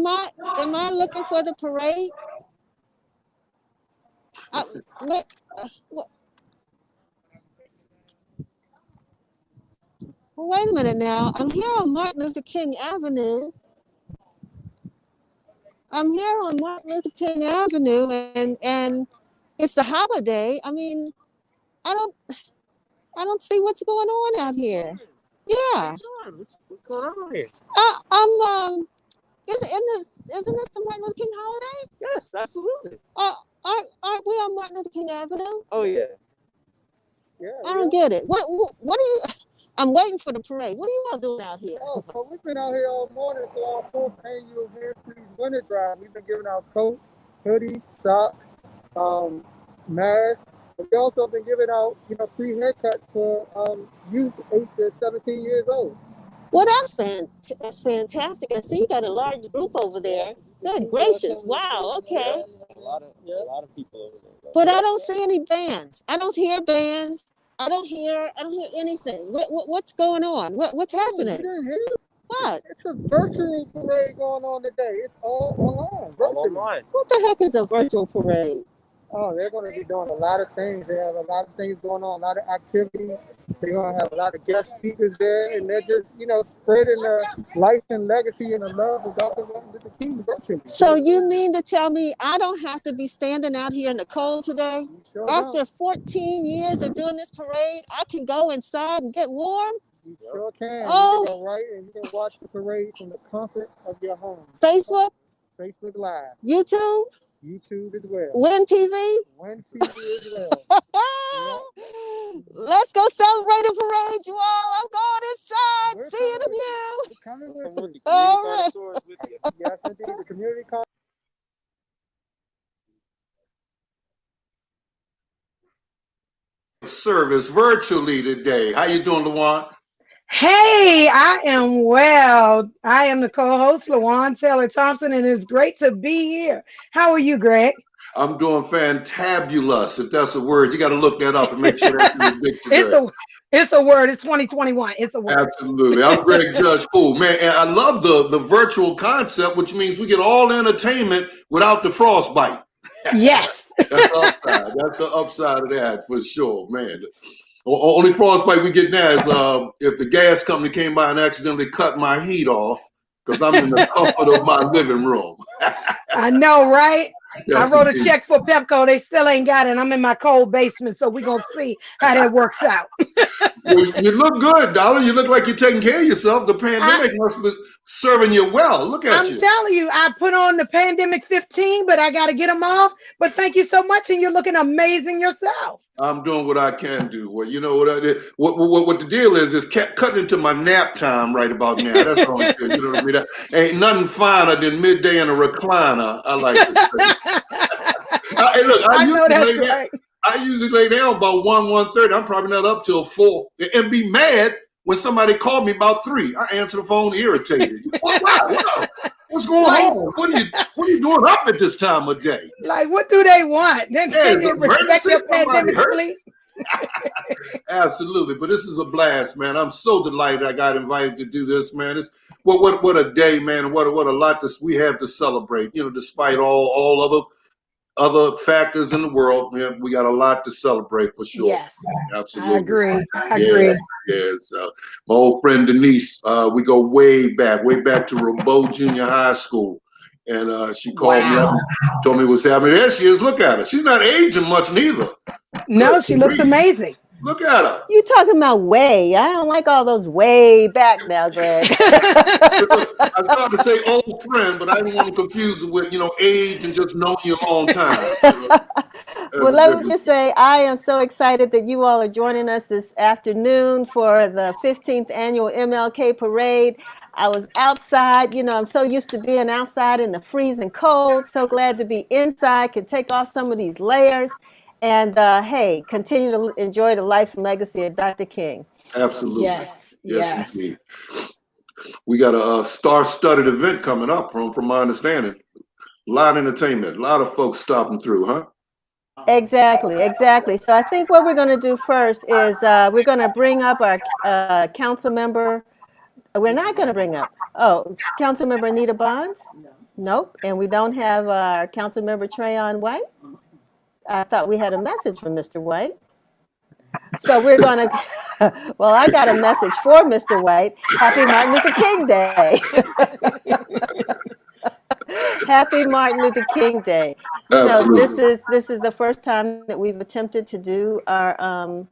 Am I looking for the parade? What, what, well, wait a minute now. I'm here on Martin Luther King Avenue. I'm here on Martin Luther King Avenue, and it's the holiday. I mean, I don't I don't see what's going on out here. Yeah. What's going on here? Isn't this the Martin Luther King holiday? Yes, absolutely. Aren't we on Martin Luther King Avenue? Oh yeah. Yeah. I don't get it. What do you? I'm waiting for the parade. What are you all doing out here? Oh, so we've been out here all morning for our fourth annual Hands Free Winter Drive. We've been giving out coats, hoodies, socks, masks. But we also been giving out, free haircuts for youth 8 to 17 years old. Well, that's fantastic. I see you got a large group over there. Good gracious! Wow. Okay. A lot of people over there. But I don't see any bands. I don't hear bands. I don't hear anything. What's going on? What's happening? You didn't hear? What? It's a virtual parade going on today. It's all online. Online. What the heck is a virtual parade? Oh, they're going to be doing a lot of things. They have a lot of things going on, a lot of activities. They're going to have a lot of guest speakers there, and they're just, spreading the life and legacy and the love of Dr. Martin Luther King virtually. So you mean to tell me I don't have to be standing out here in the cold today? Sure After don't. 14 years of doing this parade, I can go inside and get warm? You sure can. Oh. You can go right and you can watch the parade from the comfort of your home. Facebook? Facebook Live. YouTube? YouTube as well. Win TV? Win TV as well. Let's go celebrate the parade, you all. I'm going inside. We're See you in a coming few. We're coming with you. All right. Yes, indeed. The community service virtually today. How you doing, LaWan? Hey, I am well. I am the co-host, LaWan Taylor Thompson, and it's great to be here. How are you, Greg? I'm doing fantabulous. If that's a word, you got to look that up and make sure that's in the dictionary. It's a word. It's 2021. It's a word. Absolutely. I'm Greg Judge Poole. Man, and I love the virtual concept, which means we get all entertainment without the frostbite. Yes. That's the upside. That's the upside of that for sure, man. Only frostbite we get now is if the gas company came by and accidentally cut my heat off because I'm in the comfort of my living room. I know, right? Yes, I wrote indeed. a check for Pepco. They still ain't got it. I'm in my cold basement, so we're going to see how that works out. Well, you look good, darling. You look like you're taking care of yourself. The pandemic must be serving you well. Look at you. I'm telling you, I put on the pandemic 15, but I got to get them off. But thank you so much, and you're looking amazing yourself. I'm doing what I can do. Well, you know what I did. What the deal is cutting into my nap time right about now. That's all good. You know what I mean? Ain't nothing finer than midday in a recliner. I like to say. Hey, look, I know that's right. I usually lay down about 1:30. I'm probably not up till 4, and be mad when somebody called me about 3. I answer the phone irritated. What's going on? What are you doing up at this time of day? Like, what do they want? They didn't respect your pandemic sleep. Absolutely, but this is a blast, man. I'm so delighted I got invited to do this, man. It's what a day, man. What a lot we have to celebrate. You know, despite all other factors in the world, man, we got a lot to celebrate for sure. Yes, absolutely. I agree. Yeah. So my old friend Denise, we go way back to Robo Junior High School, and she called me up, and told me what's happening. There she is. Look at her. She's not aging much neither. No, she looks amazing. Look at her. You talking about way? I don't like all those way back now, Greg. I started to say old friend, but I didn't want to confuse it with, age and just knowing you a long time. Well, let me just say, I am so excited that you all are joining us this afternoon for the 15th annual MLK parade. I was outside, I'm so used to being outside in the freezing cold. So glad to be inside, can take off some of these layers. And hey, continue to enjoy the life and legacy of Dr. King. Absolutely. Yes. Indeed. We got a star-studded event coming up, from my understanding. A lot of entertainment, a lot of folks stopping through, huh? Exactly. So I think what we're going to do first is we're going to bring up our council member. We're not going to bring up, Councilmember Anita Bonds? Nope. And we don't have our Councilmember Trayon White. I thought we had a message from Mr. White. So we're going to, well, I got a message for Mr. White. Happy Martin Luther King Day. Happy Martin Luther King Day. You know, Absolutely. this is the first time that we've attempted to do a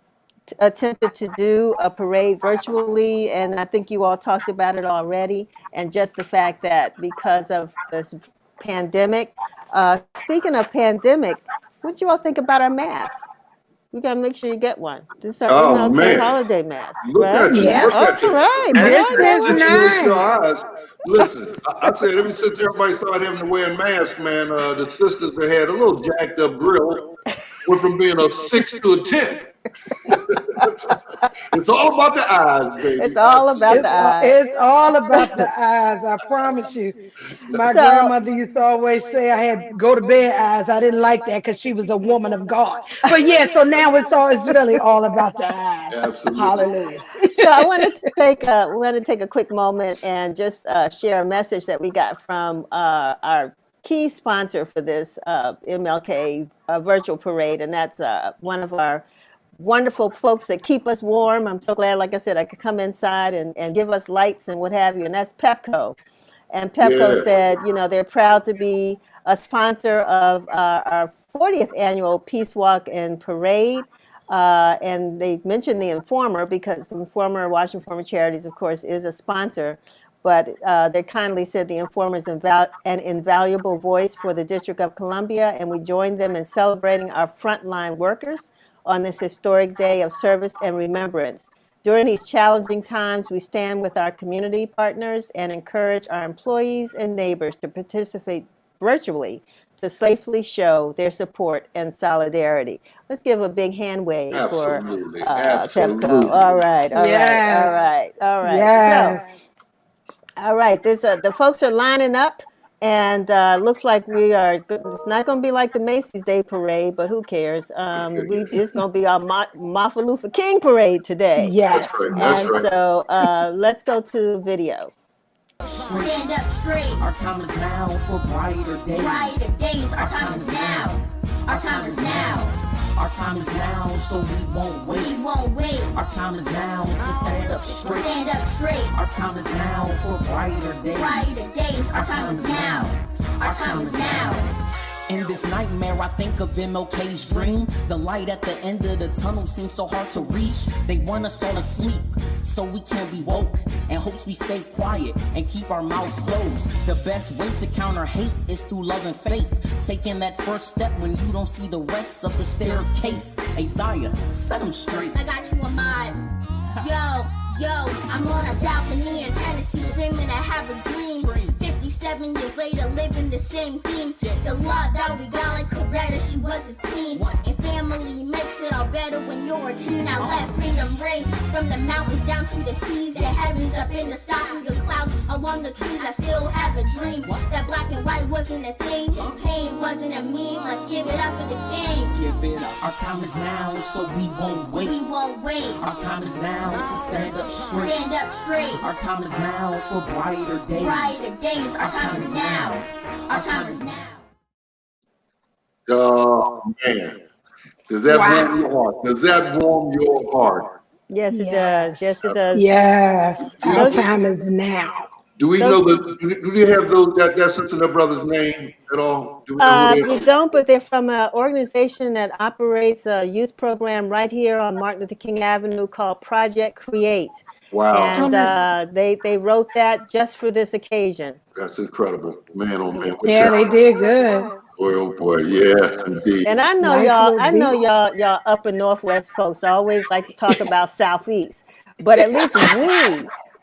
parade virtually, and I think you all talked about it already. And just the fact that because of this pandemic, speaking of pandemic, what do you all think about our masks? We gotta make sure you get one. This is our Oh MLK man, holiday mask, look right? at you, Yeah. look All at you. right, And This boy, is since you with your nice. eyes, listen, I said ever since everybody started having to wear masks, man, the sisters that had a little jacked up grill went from being a 6 to a 10. It's all about the eyes, baby. it's all about the eyes. It's all about the eyes. I promise you. My So, grandmother used to always say I had go to bed eyes. I didn't like that because she was a woman of God. But yeah, so now it's really all about the eyes. Absolutely. Hallelujah. so I want to take a quick moment and just share a message that we got from our key sponsor for this MLK virtual parade, and that's one of our wonderful folks that keep us warm. I'm so glad, like I said, I could come inside and give us lights and what have you, and that's Pepco. And Pepco Yeah. said, you know, they're proud to be a sponsor of our 40th annual Peace Walk and Parade. And they mentioned the Informer because the Informer, Washington Informer Charities, of course, is a sponsor. But they kindly said the Informer is an invaluable voice for the District of Columbia, and we join them in celebrating our frontline workers on this historic day of service and remembrance. During these challenging times, we stand with our community partners and encourage our employees and neighbors to participate virtually to safely show their support and solidarity. Let's give a big hand wave for Absolutely. Pepco. Absolutely. All right, all right, all Yes. right, all right. So, Yes. all right, the folks are lining up, and looks like we are. It's not going to be like the Macy's Day Parade, but who cares? It's going to be our Martin Luther King Parade today. Yes. That's right. That's And right. so let's go to the video. Stand up straight. Our time is now for brighter days. Brighter days. Our time is now. Our time is now. Our time is now, so we won't We wait. won't wait. Our time is now to stand up straight. Stand up straight. Our time is now for brighter days. Brighter days. Our time is now. Our time is now. In this nightmare, I think of MLK's dream. The light at the end of the tunnel seems so hard to reach. They want us all to sleep, so we can't be woke. And hopes we stay quiet and keep our mouths closed. The best way to counter hate is through love and faith. Taking that first step when you don't see the rest of the staircase. Isaiah, set them straight. I got you on mine. Yo, I'm on a balcony in Tennessee screaming I have a dream. 57 years later, living the same theme. The law that we got like Coretta, she was his queen. And family makes it all better when you're a teen. Now let freedom reign from the mountains down to the seas. The heavens up in the sky, through the clouds, along the trees. I still have a dream that black and white wasn't a thing. Pain wasn't a meme. Let's give it up for the king. Give it up. Our time is now, so we won't wait. We won't wait. Our time is now to stand up straight. Stand up straight. Our time is now for brighter days. Brighter days. Our time is now. Our time is now. Oh man, does that warm your heart? Does that warm your heart? Yes, it does. Yes, it does. Yes. Our Those- time is now. Do we know the? Do we have those that sister brother's name at all? Do we know who We don't, but they're from an organization that operates a youth program right here on Martin Luther King Avenue called Project Create. Wow, And they wrote that just for this occasion. that's incredible, man! Oh man, what Yeah, they talent. did good. Boy, oh boy, yes indeed. And I know Nice y'all, little I know beat. y'all upper Northwest folks always like to talk about Southeast, but at least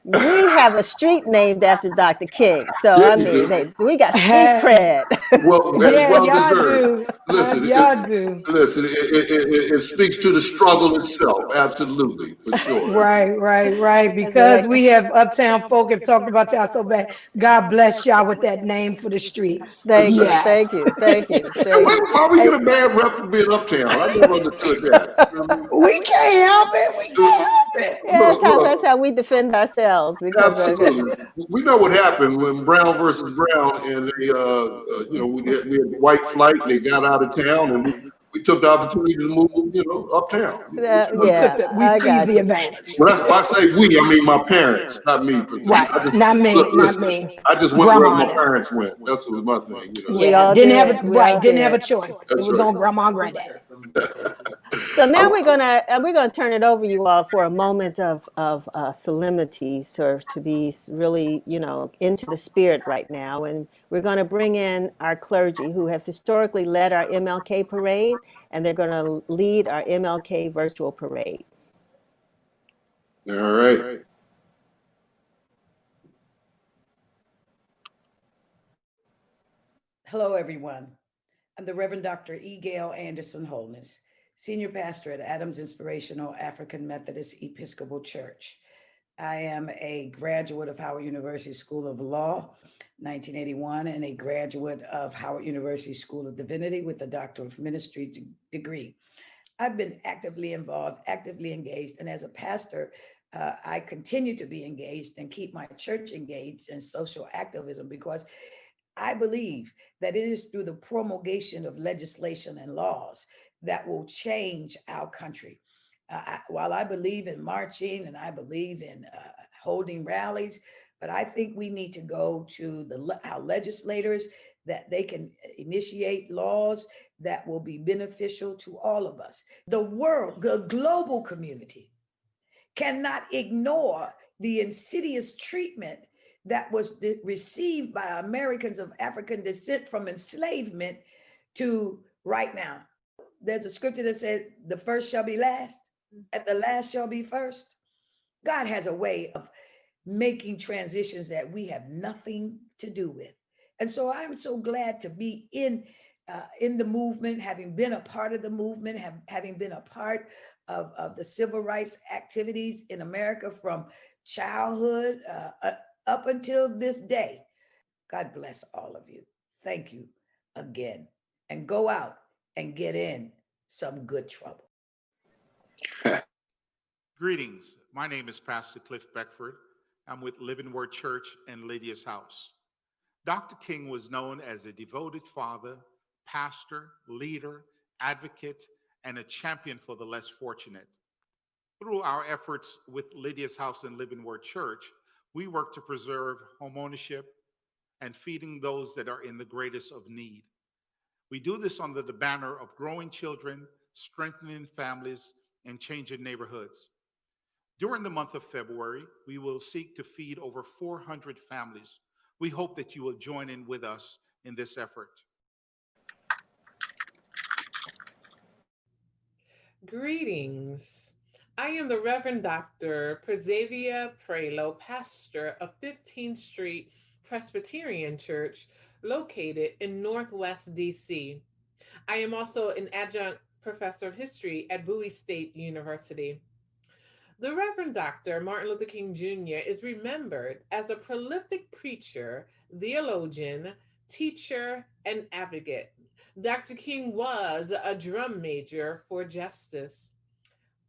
we have a street named after Dr. King. So Yeah, I you do. mean, we got street cred. Well, Yeah, well y'all deserved. do. Listen, Y'all do. listen, it speaks to the struggle itself, absolutely, for sure. Right. Because we have uptown folk have talked about y'all so bad. God bless y'all with that name for the street. Thank you, Yes. thank you, thank you, Hey, thank you. why we get a bad rep for being uptown? I never understood that. You know what I mean? We can't help it. We can't help it. Yeah, that's how we defend ourselves because Absolutely. We know what happened when Brown versus Brown, and they, we had white flight. They got out of town, and we took the opportunity to move, uptown. We seized the advantage. Well, that's why I say we. I mean, my parents, not me. Right, not me. I just went where my parents went. That's what was my thing. Yeah, didn't have a choice. That's it was right. on grandma and granddad. So now we're gonna turn it over, you all, for a moment of solemnity, to be really, into the spirit right now, and we're going to bring in our clergy who have historically led our MLK parade, and they're going to lead our MLK virtual parade. All right. Hello, everyone. I'm the Reverend Dr. E. Gail Anderson Holness, Senior Pastor at Adams Inspirational African Methodist Episcopal Church. I am a graduate of Howard University School of Law, 1981, and a graduate of Howard University School of Divinity with a Doctor of Ministry degree. I've been actively involved, actively engaged, and as a pastor, I continue to be engaged and keep my church engaged in social activism because I believe that it is through the promulgation of legislation and laws that will change our country. While I believe in marching and I believe in holding rallies, but I think we need to go to our legislators that they can initiate laws that will be beneficial to all of us. The world, the global community cannot ignore the insidious treatment that was received by Americans of African descent from enslavement to right now. There's a scripture that says, the first shall be last, and the last shall be first. God has a way of making transitions that we have nothing to do with. And so I'm so glad to be in the movement, having been a part of the movement, having been a part of the civil rights activities in America from childhood up until this day. God bless all of you. Thank you again. And go out and get in some good trouble. Greetings. My name is Pastor Cliff Beckford. I'm with Living Word Church and Lydia's House. Dr. King was known as a devoted father, pastor, leader, advocate, and a champion for the less fortunate. Through our efforts with Lydia's House and Living Word Church, we work to preserve homeownership and feeding those that are in the greatest of need. We do this under the banner of growing children, strengthening families, and changing neighborhoods. During the month of February, we will seek to feed over 400 families. We hope that you will join in with us in this effort. Greetings. I am the Reverend Dr. Prezavia Prelo, pastor of 15th Street Presbyterian Church, located in Northwest DC. I am also an adjunct professor of history at Bowie State University. The Reverend Dr. Martin Luther King Jr. is remembered as a prolific preacher, theologian, teacher, and advocate. Dr. King was a drum major for justice.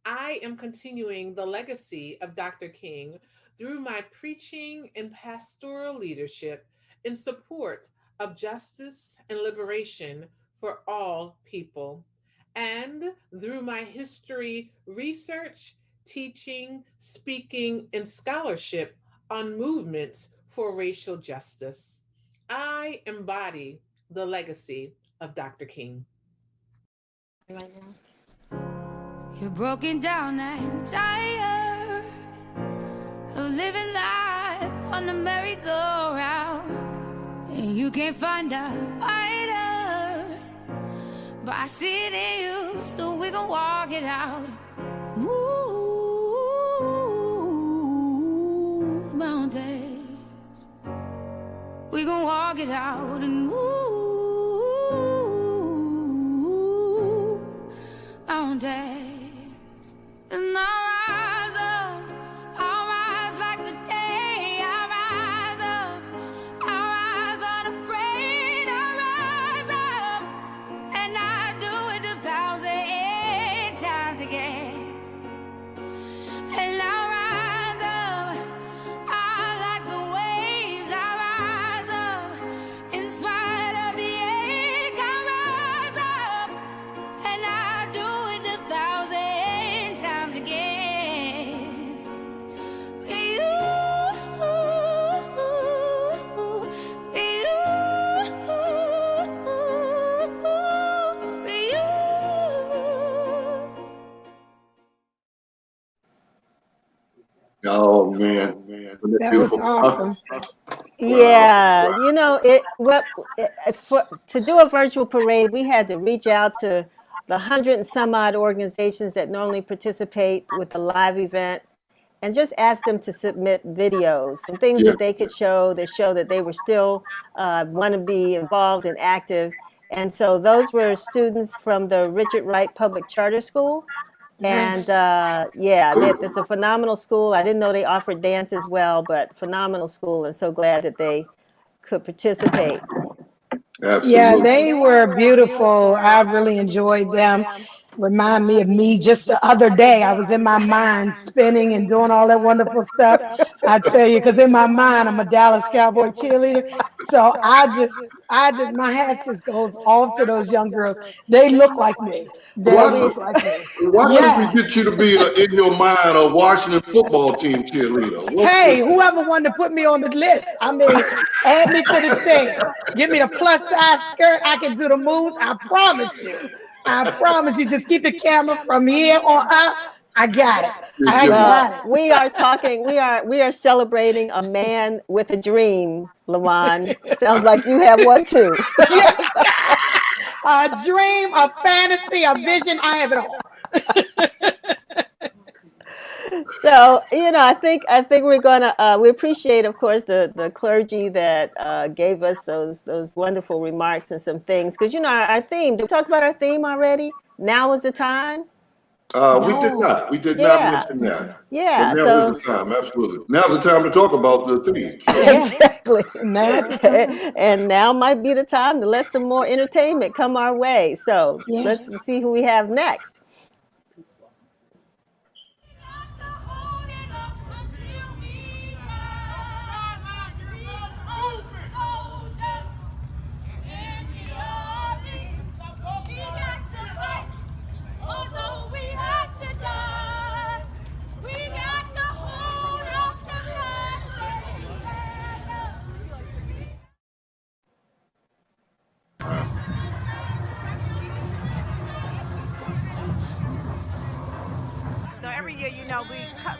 I am continuing the legacy of Dr. King through my preaching and pastoral leadership in support of justice and liberation for all people, and through my history research, teaching, speaking, and scholarship on movements for racial justice. I embody the legacy of Dr. King. You're broken down and tired of living life on the merry-go-round, and you can't find a fighter, but I see it in you, so we gon' walk it out. Move mountains, we gon' walk it out and move mountains. And I'll rise like the day. I'll rise unafraid. I'll rise up, and I do it 1,000 times again. Oh man, with that That was beautiful. awesome. Yeah, you know, to do a virtual parade, we had to reach out to the 100 and some odd organizations that normally participate with the live event and just ask them to submit videos and things Yeah. that they could show that show that they were still want to be involved and active. And so those were students from the Richard Wright Public Charter School. And Nice. yeah, that's a phenomenal school. I didn't know they offered dance as well, but phenomenal school, and so glad that they could participate. Yeah, Absolutely. they were beautiful. I really enjoyed them. Remind me of me just the other day. I was in my mind spinning and doing all that wonderful stuff. I tell you, because in my mind, I'm a Dallas Cowboy cheerleader. So my hat just goes off to those young girls. They look like me. They Well, Why, look like me. why couldn't we Yes. get you to be in your mind a Washington football team cheerleader? What's Hey, whoever wanted to put me on the list, I mean, add me to the team. Give me the plus size skirt. I can do the moves. I promise you. I promise you. Just keep the camera from here on up. I got it. I got well, it. we are talking. We are celebrating a man with a dream, LaWan. Sounds like you have one too. Yes. A dream, a fantasy, a vision. I have it all. So I think we're gonna we appreciate, of course, the clergy that gave us those wonderful remarks and some things, because our theme. Did we talk about our theme already? Now is the time. we did No. not. We did not Yeah, mention that. But yeah. now is So the time. Absolutely. Now's the time to talk about the theme. Sure. Yeah. exactly. Now's the time. And now might be the time to let some more entertainment come our way. So Yeah. let's see who we have next. So every year,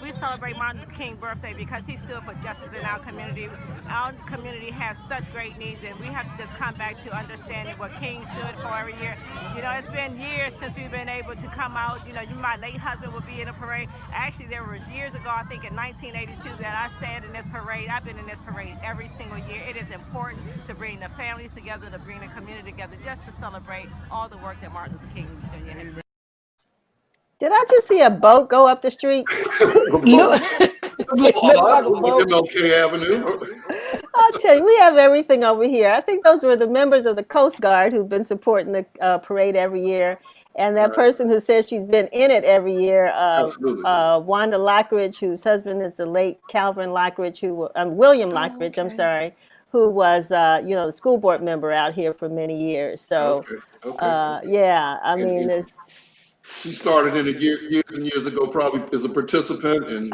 we celebrate Martin Luther King birthday because he stood for justice in our community. Our community has such great needs, and we have to just come back to understanding what King stood for every year. It's been years since we've been able to come out. My late husband would be in a parade. Actually, there were years ago, I think in 1982, that I stayed in this parade. I've been in this parade every single year. It is important to bring the families together, to bring the community together, just to celebrate all the work that Martin Luther King Jr. has done. Did I just see a boat go up the street? Look, look like a boat. MLK Avenue. I'll tell you, we have everything over here. I think those were the members of the Coast Guard who've been supporting the parade every year. And that person who says she's been in it every year, Absolutely. Wanda Lockridge, whose husband is the late Calvin Lockridge, William Lockridge, I'm Okay. sorry, who was, the school board member out here for many years. So, Okay. yeah, I And- mean, and- this. She started in it years and years ago, probably as a participant, and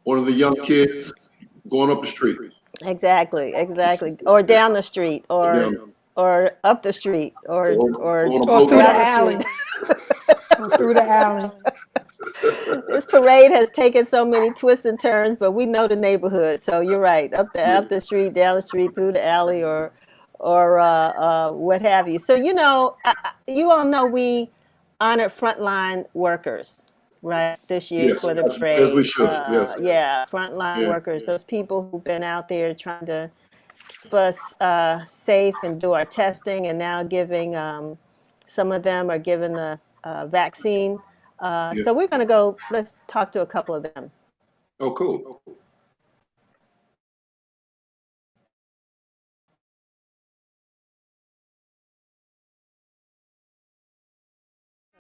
one of the young kids going up the street. Exactly. Or down the street, Down. or up the street, or Or on a Or boat. through the down the alley. street. Or through the alley. This parade has taken so many twists and turns, but we know the neighborhood. So you're right, up the street, down the street, through the alley, or what have you. So you all know we honored frontline workers, right, this year Yes, for the as parade. we should. Yes. Yeah, frontline Yeah. workers, those people who've been out there trying to keep us safe and do our testing, and now giving some of them are given the vaccine. Yeah. So we're going to go, let's talk to a couple of them. Oh, cool.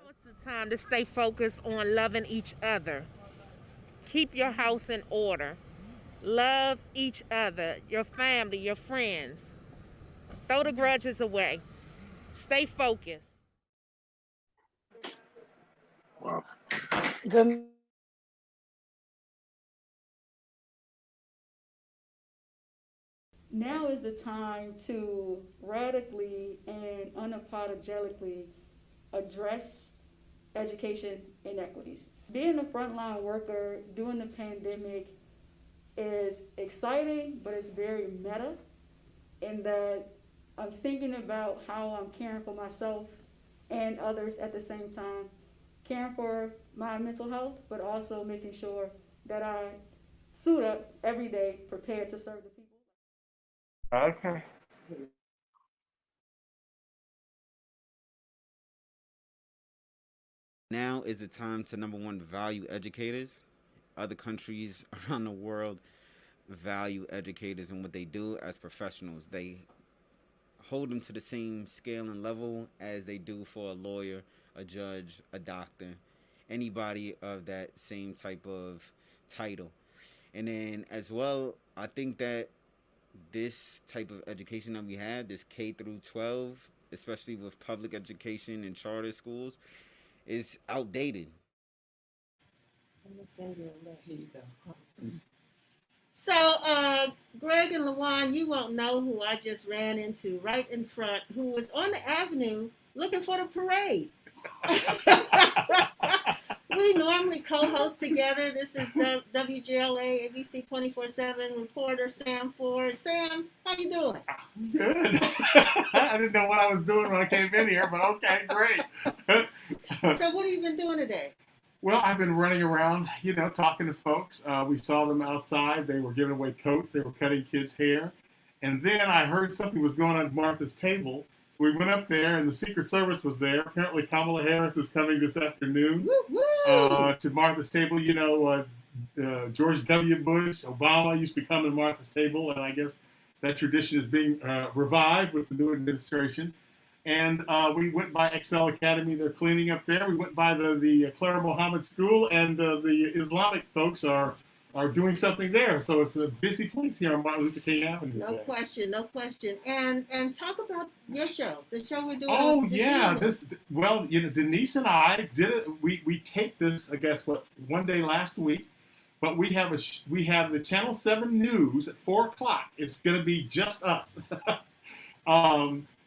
It's the time to stay focused on loving each other. Keep your house in order. Love each other, your family, your friends. Throw the grudges away. Stay focused. Wow. Good. Now is the time to radically and unapologetically address education inequities. Being a frontline worker during the pandemic is exciting, but it's very meta in that I'm thinking about how I'm caring for myself and others at the same time, caring for my mental health, but also making sure that I suit up every day prepared to serve the people. Okay. Now is the time to, number one, value educators. Other countries around the world value educators and what they do as professionals. They hold them to the same scale and level as they do for a lawyer, a judge, a doctor, anybody of that same type of title. And then as well, I think that this type of education that we have, this K through 12, especially with public education and charter schools, is outdated. So, Greg and LaWan, you won't know who I just ran into right in front, who was on the avenue looking for the parade. We normally co-host together. This is WGLA ABC 24/7 reporter Sam Ford. Sam, how you doing? Good. I didn't know what I was doing when I came in here, but okay, great. So what have you been doing today? Well, I've been running around, talking to folks. We saw them outside. They were giving away coats. They were cutting kids' hair. And then I heard something was going on at Martha's table. So we went up there, and the Secret Service was there. Apparently, Kamala Harris is coming this afternoon to Martha's table. George W. Bush, Obama used to come to Martha's table, and I guess that tradition is being revived with the new administration. And we went by Excel Academy. They're cleaning up there. We went by the Clara Mohammed School, and the Islamic folks are doing something there. So it's a busy place here on Martin Luther King Avenue. No question. And talk about your show, the show we're doing. Oh yeah, Denise and I did it. We taped this, I guess, one day last week. But we have the Channel 7 News at 4:00. It's going to be just us.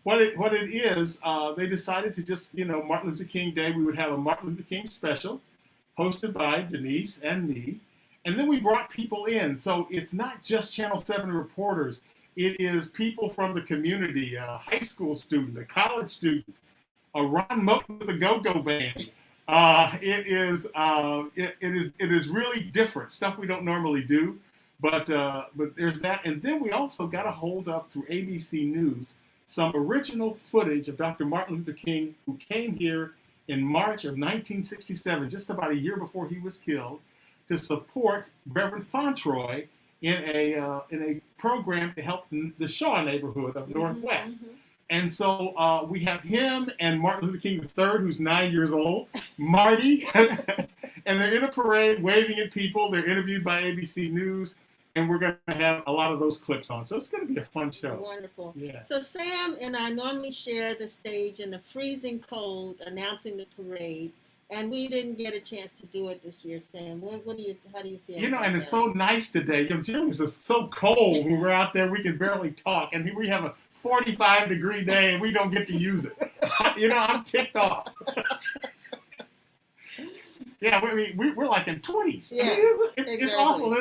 What it is, they decided to just, Martin Luther King Day, we would have a Martin Luther King special hosted by Denise and me. And then we brought people in. So it's not just Channel 7 reporters. It is people from the community, a high school student, a college student, a Ron Moten with a go-go band. It is really different, stuff we don't normally do. But there's that. And then we also got a hold of, through ABC News, some original footage of Dr. Martin Luther King, who came here in March of 1967, just about a year before he was killed, to support Reverend Fontroy in a program to help the Shaw neighborhood of Northwest. Mm-hmm. And so we have him and Martin Luther King III, who's 9 years old, Marty, and they're in a parade waving at people. They're interviewed by ABC News. And we're going to have a lot of those clips on. So it's going to be a fun show. Wonderful. Yeah. So Sam and I normally share the stage in the freezing cold announcing the parade. And we didn't get a chance to do it this year, Sam. How do you feel? And it's so nice today. Generally it's just so cold when we're out there, we can barely talk. And here we have a 45-degree day and we don't get to use it. I'm ticked off. Yeah, we're like in 20s. Yeah, it's awful.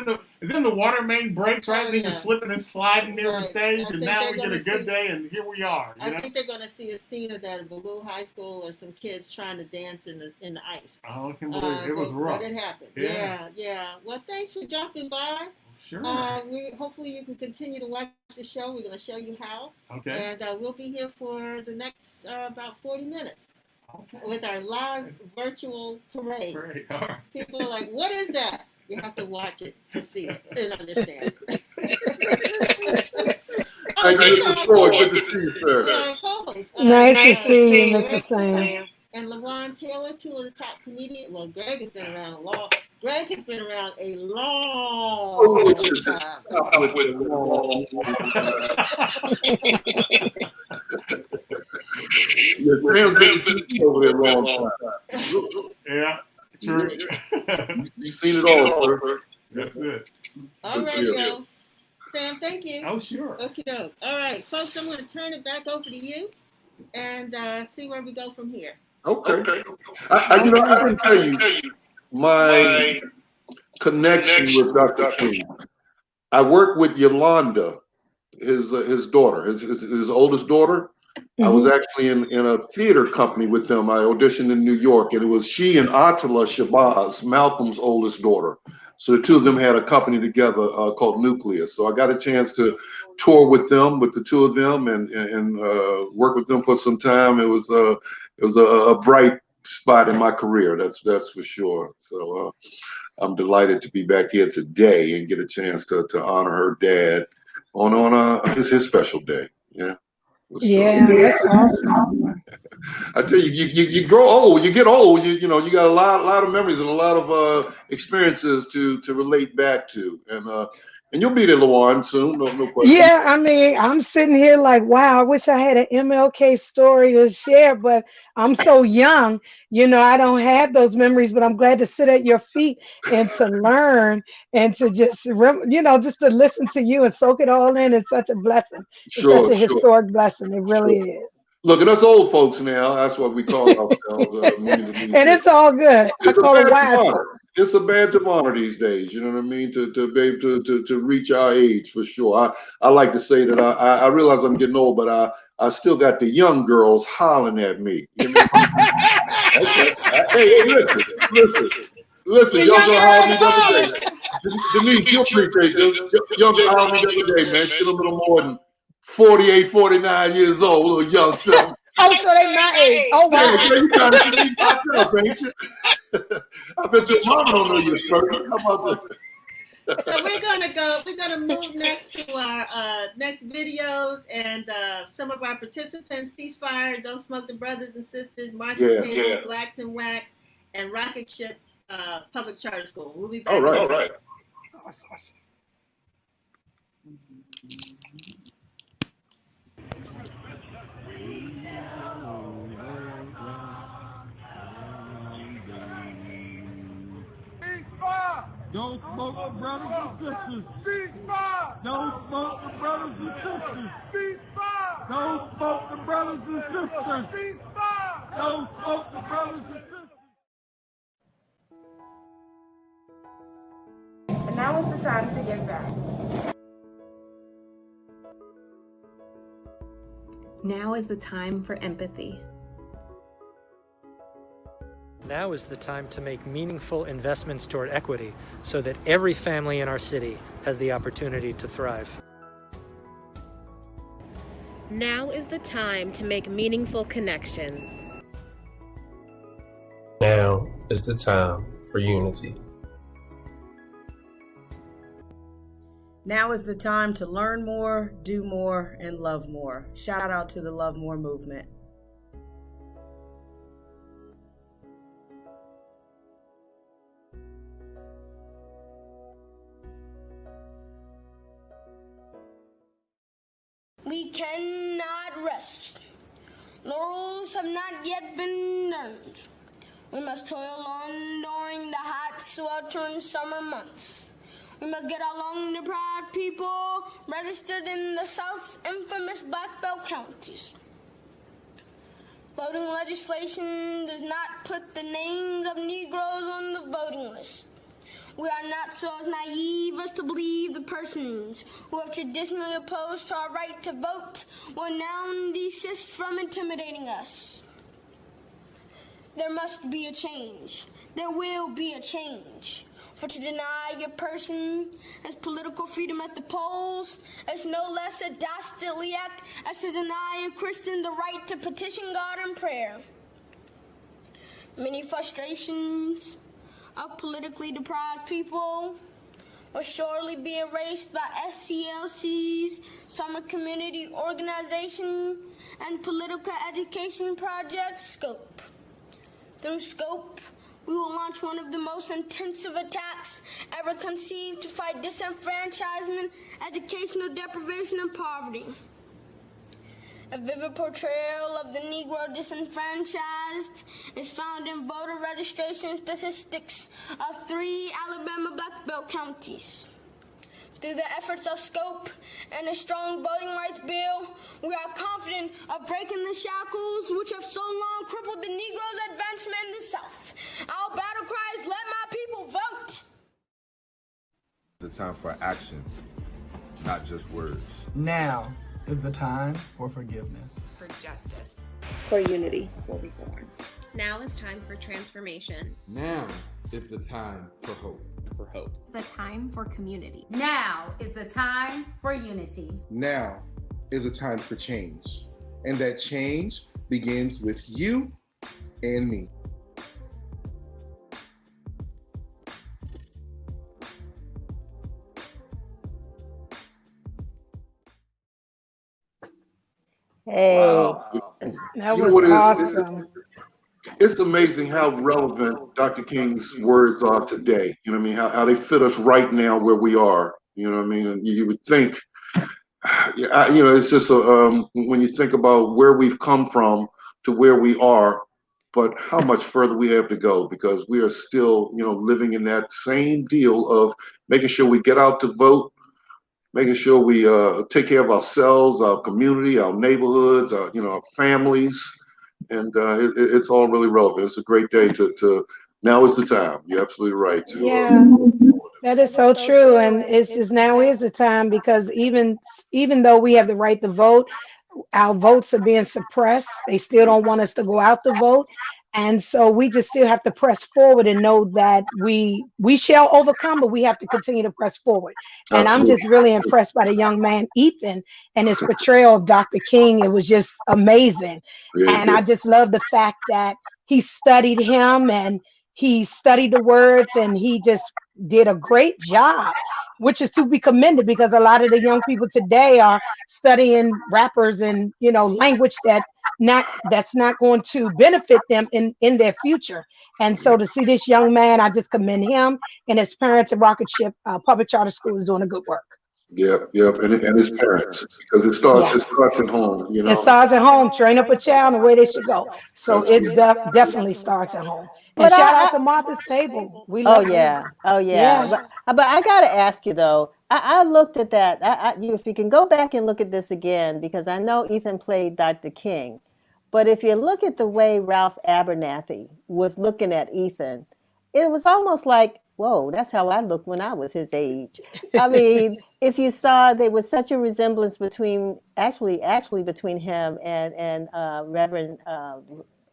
Then the water main breaks, right? Then you're slipping and sliding near the stage, and now we get a good day, and here we are. I think they're going to see a scene of that at Baloo High School, or some kids trying to dance in the ice. Oh, I can believe it was rough. But it happened. Yeah. Well, thanks for dropping by. Sure. Hopefully you can continue to watch the show. We're going to show you how. Okay. And we'll be here for the next about 40 minutes. Okay. With our live virtual parade. Right. People are like, what is that? You have to watch it to see it and understand it. Good to see you, sir. Nice to see you, Mr. Sam. And LaWan Taylor, two of the top comedians. Well, Greg has been around a long time. Yeah, true. You've seen it all, sir. That's it. All right, yo. Sam, thank you. Oh, sure. Okay, doke. All right, folks, I'm going to turn it back over to you and see where we go from here. Okay. I can tell you my connection with Dr. King. I worked with Yolanda, his daughter, his oldest daughter. I was actually in a theater company with them. I auditioned in New York, and it was she and Atala Shabazz, Malcolm's oldest daughter. So the two of them had a company together called Nucleus. So I got a chance to tour with them, with the two of them, and work with them for some time. It was a bright spot in my career. That's for sure. So I'm delighted to be back here today and get a chance to honor her dad on his special day. Yeah. Yeah, that's awesome. I tell you, you grow old, you get old, you got a lot of memories and a lot of experiences to relate back to, and you'll be there, LaWan, soon. No question. Yeah, I mean, I'm sitting here like, wow, I wish I had an MLK story to share, but I'm so young, I don't have those memories, but I'm glad to sit at your feet and to learn and to just, just to listen to you and soak it all in is such a blessing. It's such a historic blessing. It really is. Look, at us old folks now. That's what we call ourselves. And it's all good. I call it wise. It's a badge of honor these days. You know what I mean? To be able to reach our age, for sure. I like to say that I realize I'm getting old, but I still got the young girls hollering at me. You know? Okay. Hey, listen. Young girl hollered me the other day. Denise, you'll appreciate this. Young girl hollered me the other day, man. She's a little more than 48, 49 years old, little young self. Oh, so they my age. Oh, wow. Yeah, you trying to see me myself, ain't you? I bet your mama don't know you, Clergy. How about that? So we're gonna move next to our next videos, and some of our participants: Ceasefire, Don't Smoke the Brothers and Sisters, Marcus Table, Blacks and Wax, and Rocket Ship Public Charter School. We'll be back. All right. Awesome. Don't smoke the brothers and sisters. Ceasefire! Don't smoke the brothers and sisters. Ceasefire! Don't smoke the brothers and sisters. Ceasefire! Don't smoke the brothers and sisters. And now is the time to give back. Now is the time for empathy. Now is the time to make meaningful investments toward equity so that every family in our city has the opportunity to thrive. Now is the time to make meaningful connections. Now is the time for unity. Now is the time to learn more, do more, and love more. Shout out to the Love More movement. We cannot rest. Laurels have not yet been earned. We must toil on during the hot, sweltering summer months. We must get our long-deprived people registered in the South's infamous Black Belt counties. Voting legislation does not put the names of Negroes on the voting list. We are not so naive as to believe the persons who have traditionally opposed to our right to vote will now desist from intimidating us. There must be a change. There will be a change. For to deny your person as political freedom at the polls is no less a dastardly act as to deny a Christian the right to petition God in prayer. Many frustrations of politically deprived people will surely be erased by SCLC's Summer Community Organization and Political Education Project, SCOPE. Through SCOPE, we will launch one of the most intensive attacks ever conceived to fight disenfranchisement, educational deprivation, and poverty. A vivid portrayal of the Negro disenfranchised is found in voter registration statistics of 3 Alabama Black Belt counties. Through the efforts of SCOPE and a strong voting rights bill, we are confident of breaking the shackles which have so long crippled the Negro's advancement in the South. Our battle cry is, let my people vote. It's a time for action, not just words. Now is the time for forgiveness. For justice. For unity. For reform. Now is time for transformation. Now is the time for hope. For hope. The time for community. Now is the time for unity. Now is a time for change. And that change begins with you and me. Hey. Wow. That You was know what awesome. It's amazing how relevant Dr. King's words are today. You know what I mean? How they fit us right now where we are. You know what I mean? And you would think, it's just when you think about where we've come from to where we are, but how much further we have to go, because we are still, living in that same deal of making sure we get out to vote, making sure we take care of ourselves, our community, our neighborhoods, our families. And it's all really relevant. It's a great day to now is the time. You're absolutely right. Yeah, that is so true. And it's just now is the time, because even though we have the right to vote, our votes are being suppressed. They still don't want us to go out to vote. And so we just still have to press forward and know that we shall overcome, but we have to continue to press forward. And I'm just really impressed by the young man, Ethan, and his portrayal of Dr. King. It was just amazing. And I just love the fact that he studied him and he studied the words, and he just did a great job, which is to be commended, because a lot of the young people today are studying rappers and, language that's not going to benefit them in their future. And so to see this young man, I just commend him and his parents at Rocket Ship Public Charter School is doing a good work. Yep, and his parents, because it starts at home. It starts at home. Train up a child the way they should go. So it definitely starts at home. And But shout out to Martha's Table. We love them. Oh yeah. But I gotta ask you though. I looked at that. If you can go back and look at this again, because I know Ethan played Dr. King, but if you look at the way Ralph Abernathy was looking at Ethan, it was almost like, whoa, that's how I looked when I was his age. I mean, if you saw, there was such a resemblance between between him and Reverend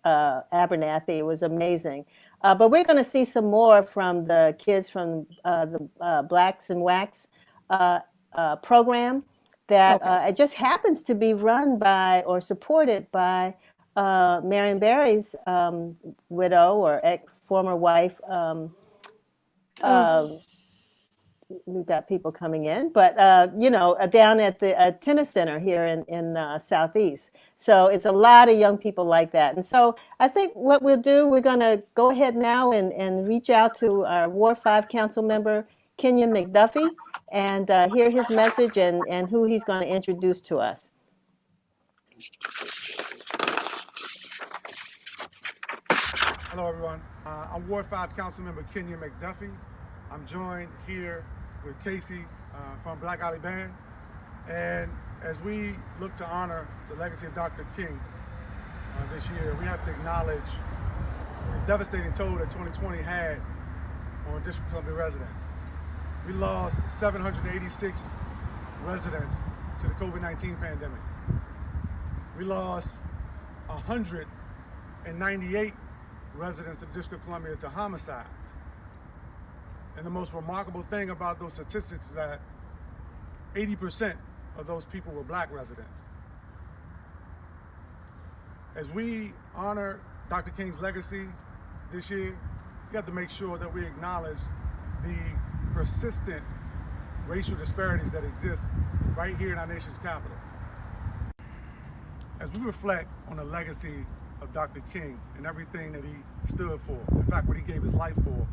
Abernathy. It was amazing. But we're going to see some more from the kids from the Blacks and Wax program that it just happens to be run by or supported by Marion Barry's widow or former wife. We've got people coming in, but down at the tennis center here in Southeast. So it's a lot of young people like that. And so I think what we'll do, we're going to go ahead now and reach out to our Ward 5 council member, Kenyon McDuffie, and hear his message and who he's going to introduce to us. Hello, everyone. I'm Ward 5 Councilmember Kenyon McDuffie. I'm joined here with Casey from Black Alley Band. And as we look to honor the legacy of Dr. King this year, we have to acknowledge the devastating toll that 2020 had on District of Columbia residents. We lost 786 residents to the COVID-19 pandemic. We lost 198 residents of the District of Columbia to homicides. And the most remarkable thing about those statistics is that 80% of those people were Black residents. As we honor Dr. King's legacy this year, we have to make sure that we acknowledge the persistent racial disparities that exist right here in our nation's capital. As we reflect on the legacy of Dr. King and everything that he stood for, in fact, what he gave his life for,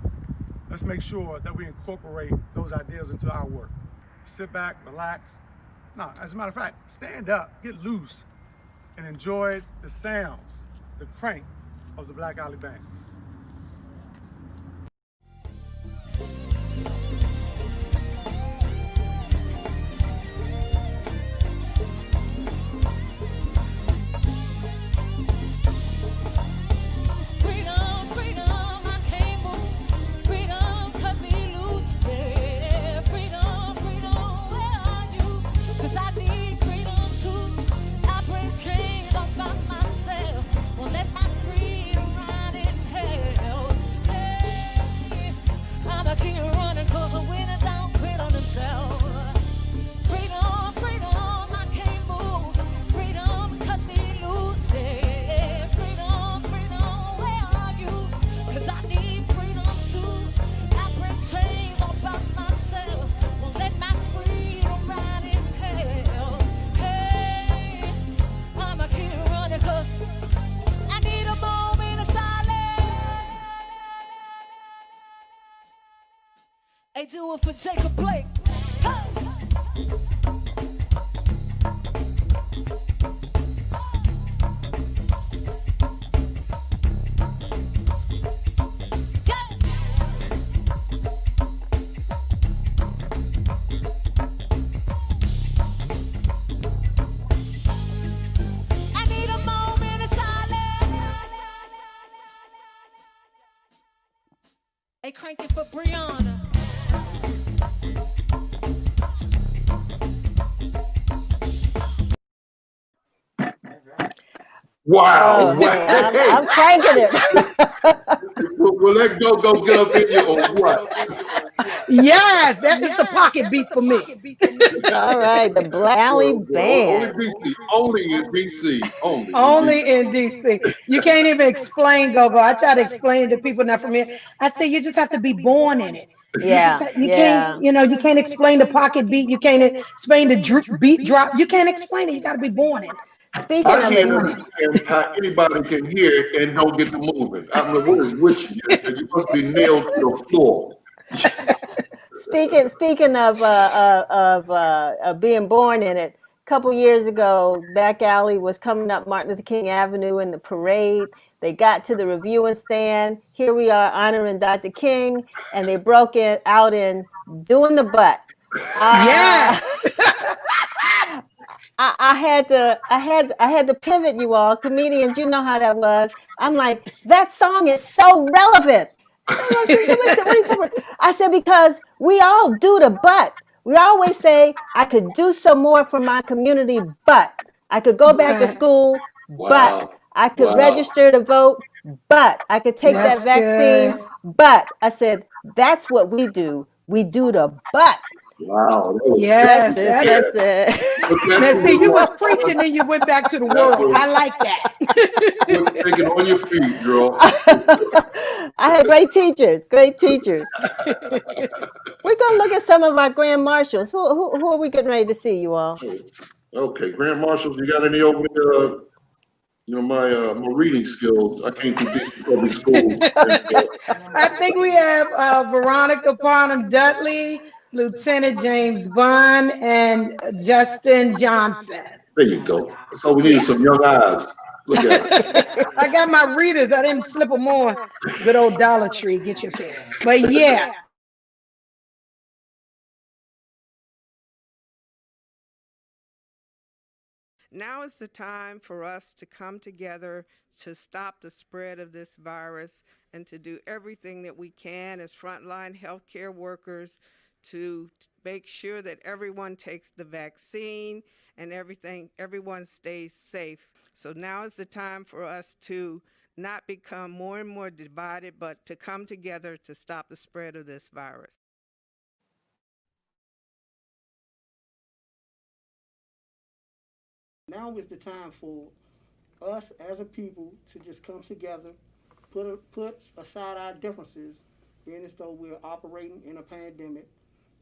let's make sure that we incorporate those ideas into our work. Sit back, relax. No, as a matter of fact, stand up, get loose, and enjoy the sounds, the crank of the Black Alley Band. myself. Freedom, freedom, I can't move. Freedom, cut me loose. Yeah. Freedom, freedom, where are you? 'Cause I need freedom too. I've been chains all by myself. Won't let my freedom ride in hell. Hey, I'ma keep running 'cause I need a moment of silence. Hey, do it for Jacob Blake. I need a moment of silence. Hey, crank it for Brianna. Wow. Oh, hey, I'm cranking it. Will that go get up in you or what? Yes, that is the pocket beat for me. All right, the Black Alley Band. Only in BC. Only in DC. You can't even explain go-go. I try to explain it to people not from here. I say you just have to be born in it. You can't, you can't explain the pocket beat. You can't explain the beat drop. You can't explain it. You got to be born in it. Speaking I of can't it, understand how anybody can hear it and don't get to moving. I mean, what is with you? You must be nailed to the floor. speaking of being born in it, a couple years ago, Back Alley was coming up Martin Luther King Avenue in the parade. They got to the reviewing stand. Here we are honoring Dr. King, and they broke it out in doing the butt. Yeah. I had to pivot, you all comedians. You know how that was. I'm like, that song is so relevant. Somebody said, what are you talking about? I said, because we all do the but. We always say, I could do some more for my community, but I could go back to school, but I could register to vote, but I could take that vaccine, but I said, that's what we do. We do the but. Wow. Yes. That's Now, see, you was preaching and you went back to the word. I like that. Take it on your feet, girl. I had great teachers. We're gonna look at some of our grand marshals. Who are we getting ready to see, you all? Okay, grand marshals, you got any over there? My reading skills. I can't do decent public schools. I think we have Veronica Parham Dudley, Lieutenant James Bunn, and Justin Johnson. There you go. So we need some young eyes. Look at it. I got my readers. I didn't slip them on. Good old Dollar Tree. Get your pick. But yeah. Now is the time for us to come together to stop the spread of this virus and to do everything that we can as frontline healthcare workers to make sure that everyone takes the vaccine and everyone stays safe. So now is the time for us to not become more and more divided, but to come together to stop the spread of this virus. Now is the time for us as a people to just come together, put aside our differences, being as though we're operating in a pandemic.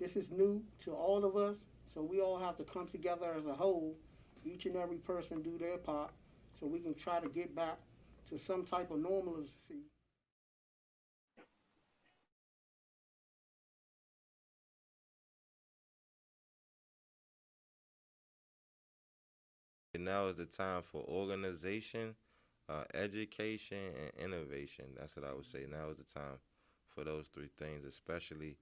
This is new to all of us, so we all have to come together as a whole, each and every person do their part, so we can try to get back to some type of normalcy. Now is the time for organization, education, and innovation. That's what I would say. Now is the time for those three things, especially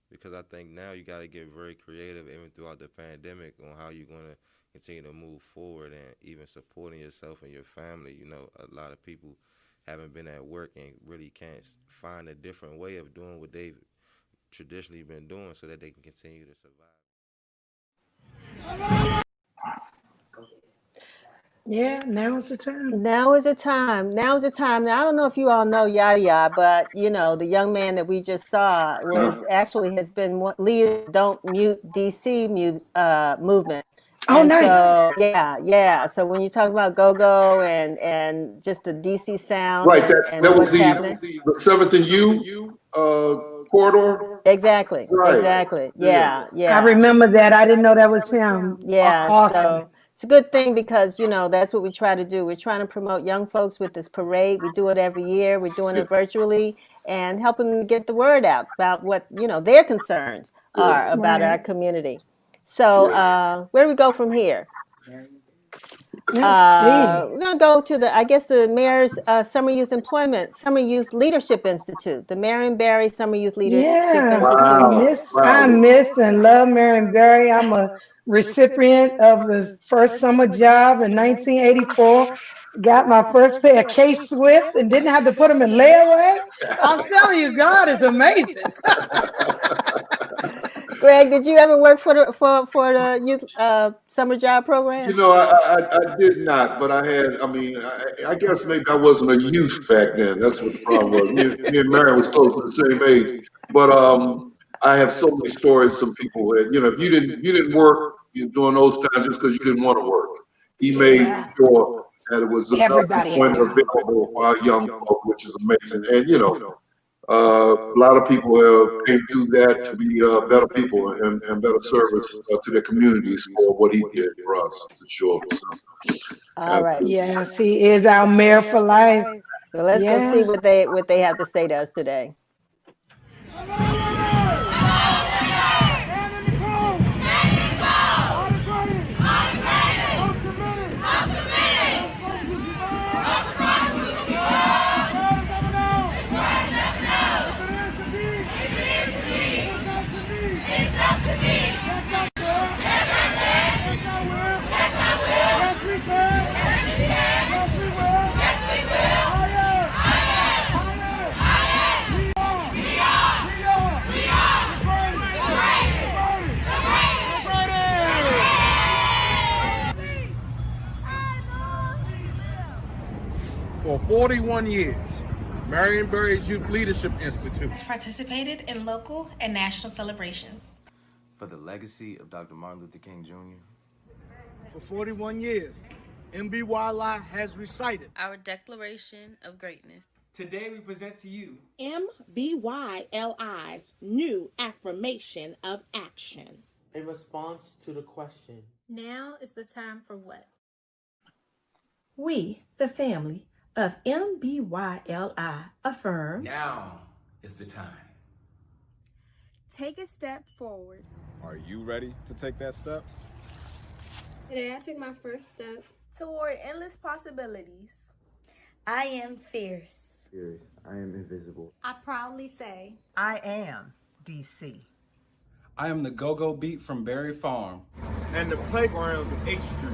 because I think now you got to get very creative even throughout the pandemic on how you're going to continue to move forward and even supporting yourself and your family. You know, a lot of people haven't been at work and really can't find a different way of doing what they've traditionally been doing so that they can continue to survive. Yeah, now is the time. Now is the time. Now is the time. Now, I don't know if you all know Yada Yada, but you know, the young man that we just saw has been leader Don't Mute DC movement. Oh, And nice. so, yeah. So when you talk about go-go and just the DC sound Right, and that was what's happening. the 7th and U corridor. Exactly. Right. Exactly. Yeah. I remember that. I didn't know that was him. Yeah. Awesome. So it's a good thing because, you know, that's what we try to do. We're trying to promote young folks with this parade. We do it every year. We're doing it virtually and helping them get the word out about what, you know, their concerns are about our community. So where do we go from here? We're going to go to the mayor's Summer Youth Leadership Institute, the Marion Barry Summer Youth Leadership Institute. I miss and love Marion Barry. I'm a recipient of the first summer job in 1984. Got my first pair of K-Swiss and didn't have to put them in layaway. I'm telling you, God is amazing. Greg, did you ever work for the youth summer job program? You know, I did not, but I guess maybe I wasn't a youth back then. That's what the problem was. Me and Marion was close to the same age. But I have so many stories from people that, you know, if you didn't work during those times just because you didn't want to work. He made sure that it was available for our young folk, which is amazing. And, you know, a lot of people have came through that to be better people and better service to their communities for what he did for us, for sure. So, all right. Yes, he is our mayor for life. So let's go see what they have to say to us today. For 41 years, Marion Barry's Youth Leadership Institute has participated in local and national celebrations. For the legacy of Dr. Martin Luther King Jr. For 41 years, MBYLI has recited our Declaration of Greatness. Today we present to you MBYLI's new affirmation of action. A response to the question, now is the time for what? We, the family of MBYLI, affirm. Now is the time. Take a step forward. Are you ready to take that step? Today I took my first step toward endless possibilities. I am fierce. I am invisible. I proudly say, I am DC. I am the go-go beat from Berry Farm. and the playgrounds of H Street.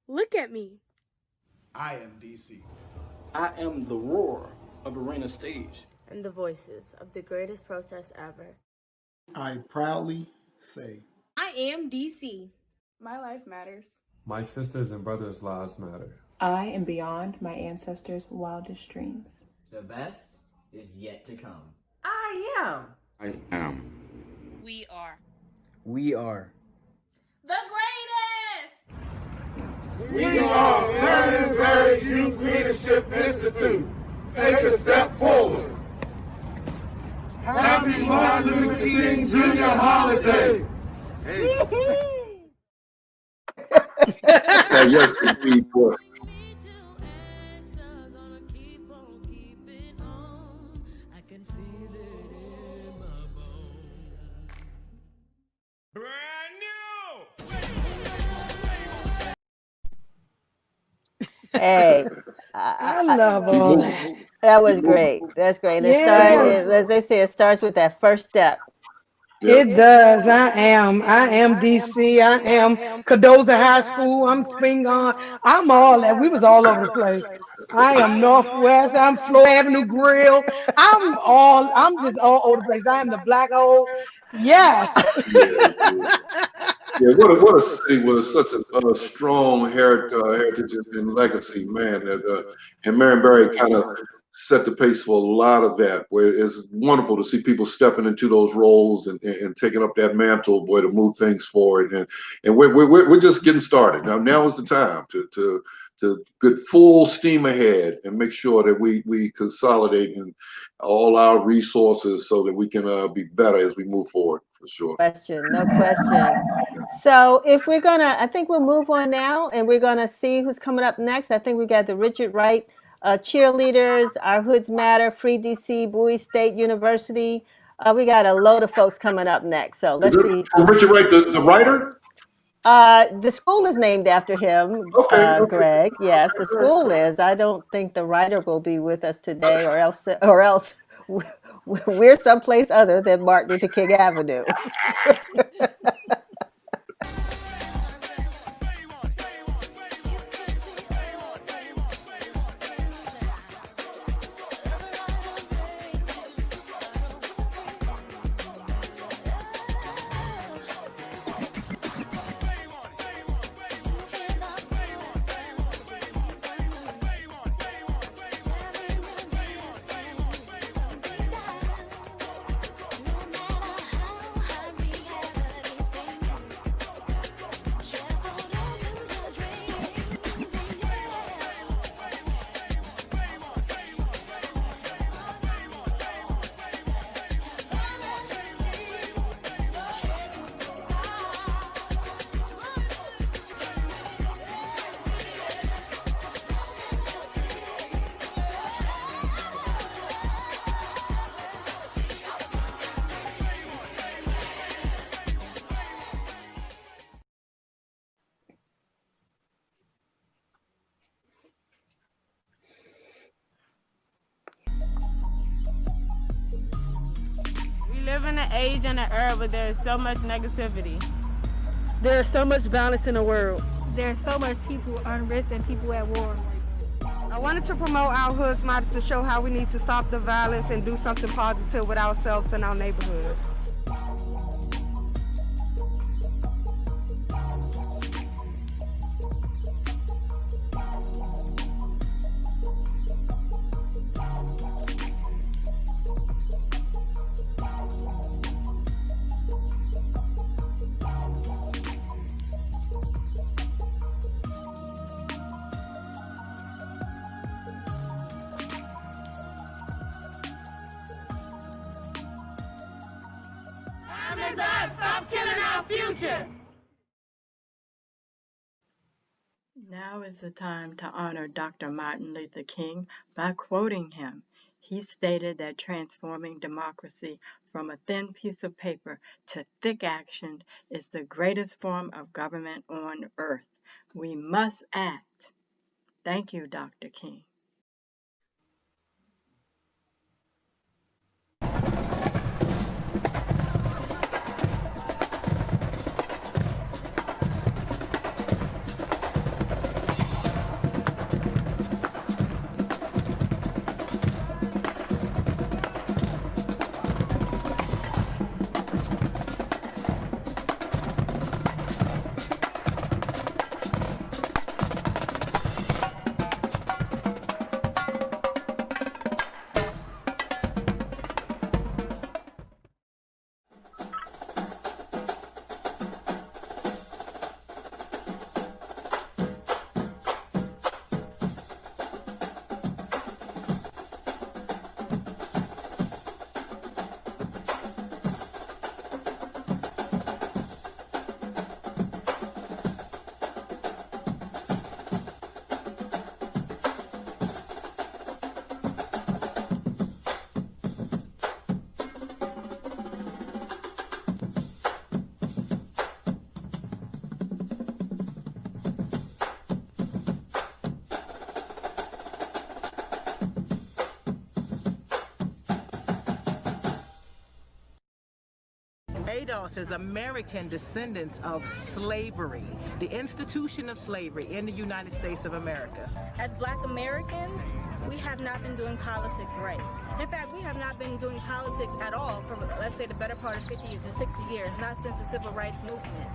Look at me. I am DC. I am the roar of Arena Stage. And the voices of the greatest protest ever. I proudly say, I am DC. My life matters. My sisters' and brothers' lives matter. I am beyond my ancestors' wildest dreams. The best is yet to come. I am. I am. We are. We are. The greatest! We are Marion Barry Youth Leadership Institute. Take a step forward. Happy Martin Luther King Jr. holiday. Yes, indeed, boy. Hey, I love all that. That was great. That's great. And it started, as they say, it starts with that first step. It does. I am DC. I am Cadoza High School. I'm Spingarn. I'm all that. We was all over the place. I am Northwest. I'm Floor Avenue Grill. I'm just all over the place. I am the black hole. Yes. Yeah, what a city with such a strong heritage and legacy, man. And Marion kind of set the pace for a lot of that. Where it's wonderful to see people stepping into those roles and taking up that mantle, boy, to move things forward. And we're just getting started. Now is the time to get full steam ahead and make sure that we consolidate in all our resources so that we can be better as we move forward. For sure. No question. So if we're gonna, I think we'll move on now, and we're gonna see who's coming up next. I think we got the Richard Wright cheerleaders, Our Hoods Matter, Free DC, Bowie State University. We got a load of folks coming up next. So let's see. Richard Wright, the writer? The school is named after him, Greg. Yes, the school is. I don't think the writer will be with us today, or else we're someplace other than Martin Luther King Avenue. We live in an age and an era where there is so much negativity. There is so much violence in the world. There are so much people unrest and people at war. I wanted to promote Our Hoods Matter to show how we need to stop the violence and do something positive with ourselves and our neighborhood. Stop killing our future. Now is the time to honor Dr. Martin Luther King by quoting him. He stated that transforming democracy from a thin piece of paper to thick action is the greatest form of government on earth. We must act. Thank you, Dr. King. Barbados is American descendants of slavery, the institution of slavery in the United States of America. As Black Americans, we have not been doing politics right. In fact, we have not been doing politics at all for, let's say, the better part of 50 years to 60 years, not since the civil rights movement.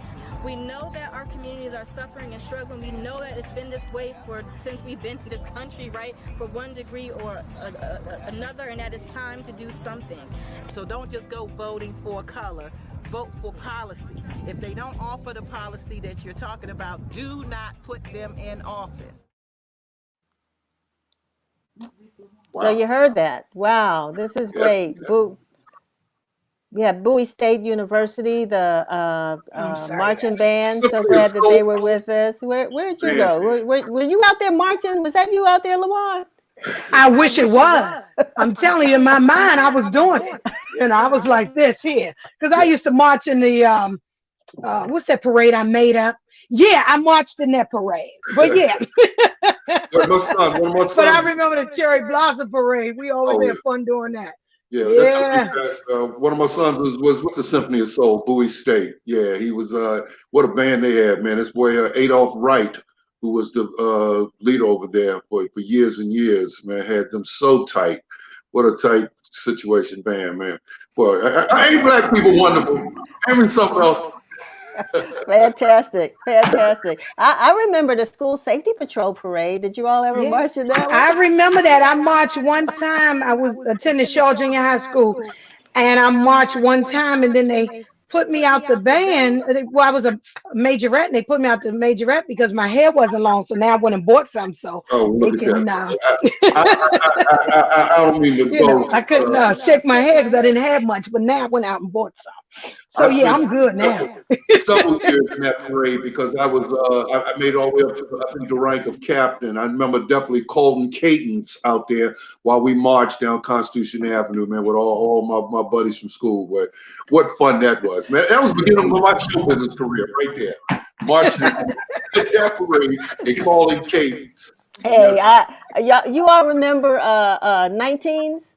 We know that our communities are suffering and struggling. We know that it's been this way since we've been in this country, right, for one degree or another, and that it's time to do something. So don't just go voting for color. Vote for policy. If they don't offer the policy that you're talking about, do not put them in office. Wow. So you heard that. Wow, this is great. Yes. Yeah, Bowie State University, the marching band. So glad that they were with us. Where'd you go? Were you out there marching? Was that you out there, LaWan? I wish it was. I'm telling you, in my mind, I was doing it. I was like this here. Because I used to march in the, what's that parade I made up? Yeah, I marched in that parade. But yeah. One of my sons. But I remember the Cherry Blossom Parade. We always had fun doing that. Yeah. One of my sons was with the Symphony of Soul, Bowie State. Yeah, he was. What a band they had, man. This boy Adolph Wright, who was the leader over there for years and years, man, had them so tight. What a tight situation band, man. Boy, ain't black people wonderful? Ain't something else? Fantastic. I remember the school safety patrol parade. Did you all ever march in that one? I remember that. I marched one time. I was attending Shaw Junior High School, and I marched one time, and then they put me out the band. Well, I was a majorette, and they put me out the majorette because my hair wasn't long. So now I went and bought some. So look they can. I don't mean to go. I couldn't shake my head because I didn't have much, but now I went out and bought some. So yeah, I'm good now. Several years in that parade because I was I made all the way up to I think the rank of captain. I remember definitely Colton Cadence out there while we marched down Constitution Avenue, man, with all my buddies from school. But what fun that was, man! That was the beginning of my show business career right there, marching in that parade and calling Cadence. Hey, you all remember 19s?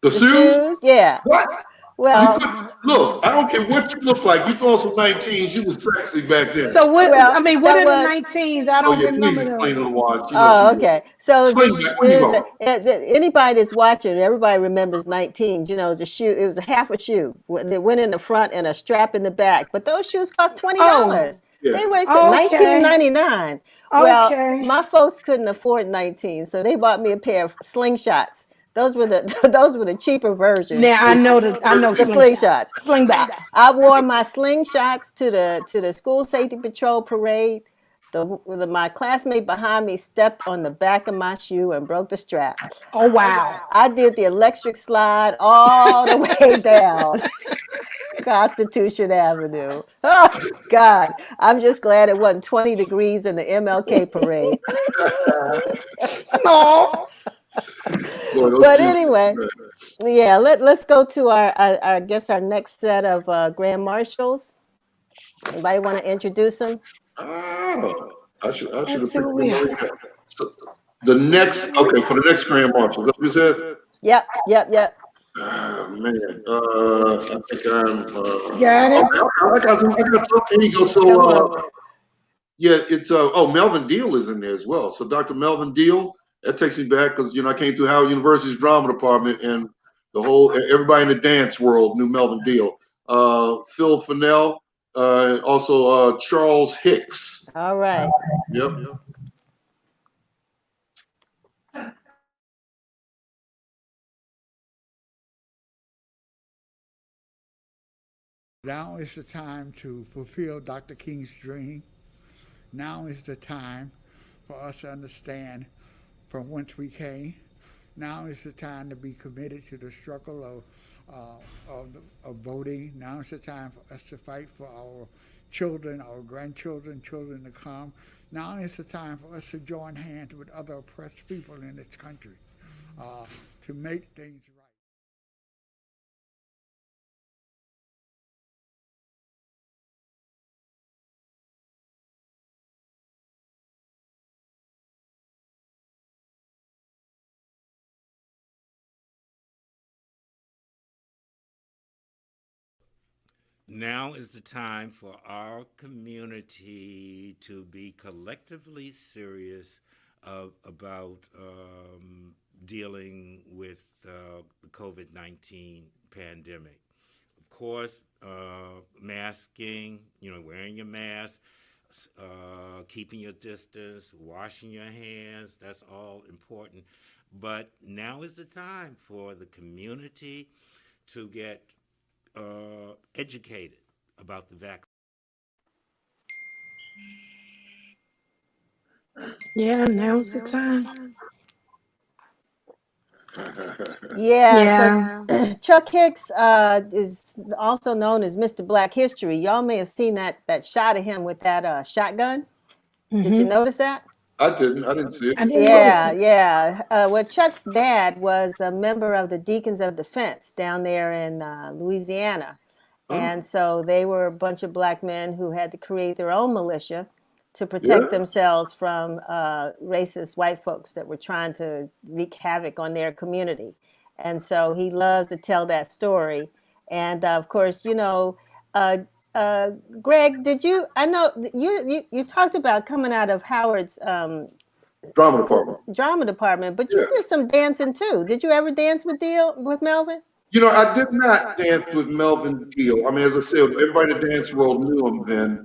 The shoes? Yeah. What? Well, look, I don't care what you look like. You throw some 19s, you was sexy back then. So what? I mean, what are the 19s? I don't remember. Please explain to the watch. Okay. So anybody that's watching, everybody remembers 19s. You know, it was a shoe. It was a half a shoe that went in the front and a strap in the back. But those shoes cost $20. They were $19.99. Well, my folks couldn't afford 19, so they bought me a pair of slingshots. Those were the cheaper versions. Now I know the slingshots. Slingbacks. I wore my slingshots to the school safety patrol parade. My classmate behind me stepped on the back of my shoe and broke the strap. Oh wow! I did the electric slide all the way down Constitution Avenue. Oh God! I'm just glad it wasn't 20 degrees in the MLK parade. No. But anyway, yeah, let's go to I guess our next set of grand marshals. Anybody want to introduce them? I should have picked them right now. So for the next grand marshal, that's what you said? Yep. Man, I think I'm. Got it. I got something. Here you go. So, it's Melvin Deal is in there as well. So Dr. Melvin Deal. That takes me back because I came through Howard University's drama department and everybody in the dance world knew Melvin Deal. Phil Fennell, also Charles Hicks. All right. Yep. Now is the time to fulfill Dr. King's dream. Now is the time for us to understand from whence we came. Now is the time to be committed to the struggle of voting. Now is the time for us to fight for our children, our grandchildren, children to come. Now is the time for us to join hands with other oppressed people in this country to make things right. Now is the time for our community to be collectively serious about dealing with the COVID-19 pandemic. Of course, masking, wearing your mask, keeping your distance, washing your hands, that's all important. But now is the time for the community to get educated about the vaccine. Yeah, now's the time. Yeah, so Chuck Hicks is also known as Mr. Black History. Y'all may have seen that shot of him with that shotgun. Did you notice that? I didn't see it. Yeah. Well, Chuck's dad was a member of the Deacons of Defense down there in Louisiana. And so they were a bunch of black men who had to create their own militia to protect themselves from racist white folks that were trying to wreak havoc on their community. And so he loves to tell that story. And of course, Greg, I know you talked about coming out of Howard's drama department, but you did some dancing too. Did you ever dance with Melvin? I did not dance with Melvin Deal. I mean, as I said, everybody in the dance world knew him then.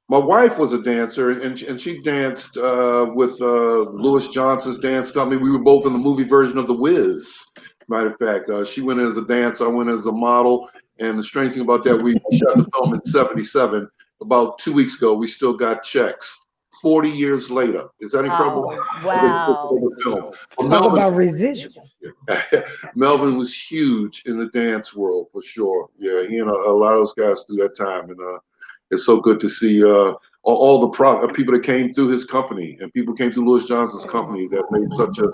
My wife was a dancer, and she danced with Louis Johnson's dance company. We were both in the movie version of The Wiz. Matter of fact, she went as a dancer, I went as a model. And the strange thing about that, we shot the film in '77. About 2 weeks ago, we still got checks. 40 years later. Is that incredible? Oh, wow. Talk about residual. Melvin was huge in the dance world for sure. Yeah, he and a lot of those guys through that time. And it's so good to see all the people that came through his company and people came through Louis Johnson's company that made such a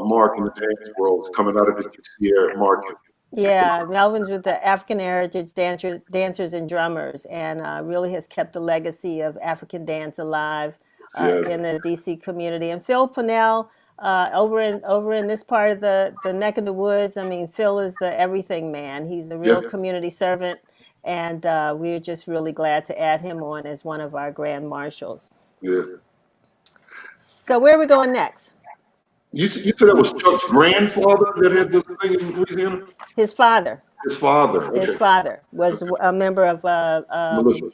mark in the dance world coming out of the DC market. Yeah, Melvin's with the African Heritage Dancers and Drummers, and really has kept the legacy of African dance alive in the DC community. And Phil Pennell, over in this part of the neck of the woods, I mean, Phil is the everything man. He's a real community servant, and we're just really glad to add him on as one of our grand marshals. Yeah. So where are we going next? You said that was Chuck's grandfather that had the thing in Louisiana? His father. His father. Okay. His father was a member of militia.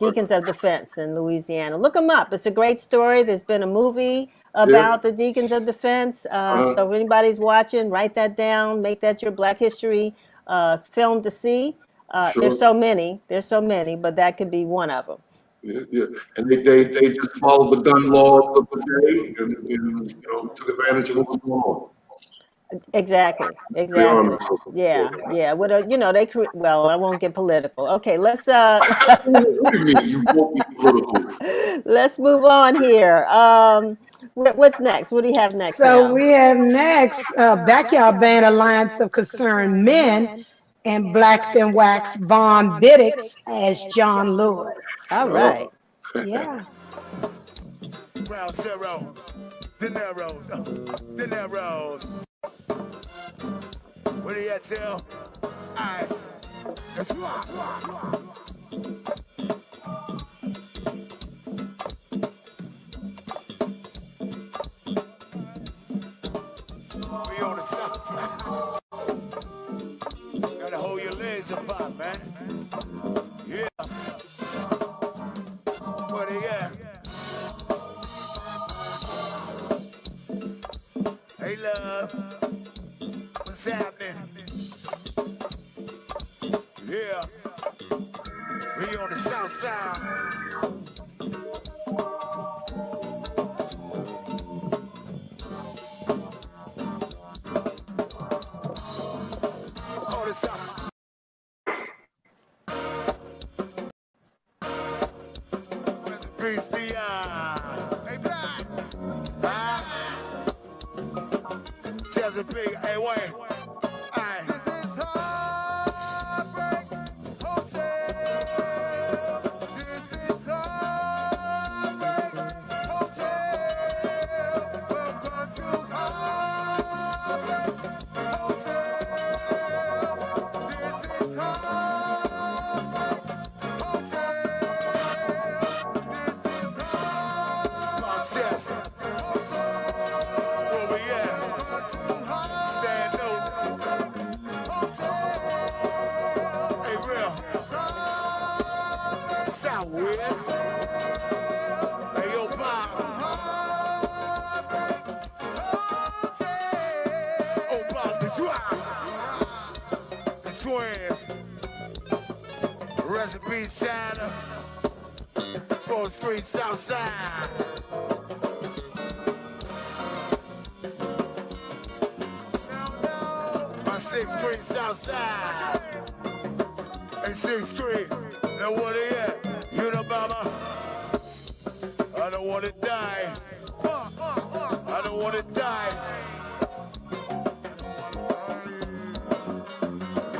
Deacons of Defense in Louisiana. Look them up. It's a great story. There's been a movie about the Deacons of Defense. So if anybody's watching, write that down. Make that your Black History film to see. There's so many, but that could be one of them. Yeah, and they just followed the gun laws of the day and took advantage of what was going on. Exactly. Yeah. What I won't get political. Okay, let's What do you mean? You won't be political. Let's move on here. What's next? What do you have next? So we have next Backyard Band Alliance of Concerned Men and Blacks and Wax Vaughn Biddix as John Lewis. All right. Yeah. Round zero, dineros. What do you tell? Alright, let's rock. We on the south side. Gotta hold your legs apart, man. Yeah. What do you got? Hey, love. What's happening? Yeah. We on the south side. On the south. Hey, Black. Tells a big, hey, wait. This is Heartbreak Hotel. This is Heartbreak Hotel. Welcome to Heartbreak Hotel. This is Heartbreak Hotel. This is Heartbreak Hotel. Where we at? twins. Recipe China. 4th Street Southside. On 6th Street Southside. And 6th Street. Now what are you at? Unabomber. I don't want to die. I don't want to die.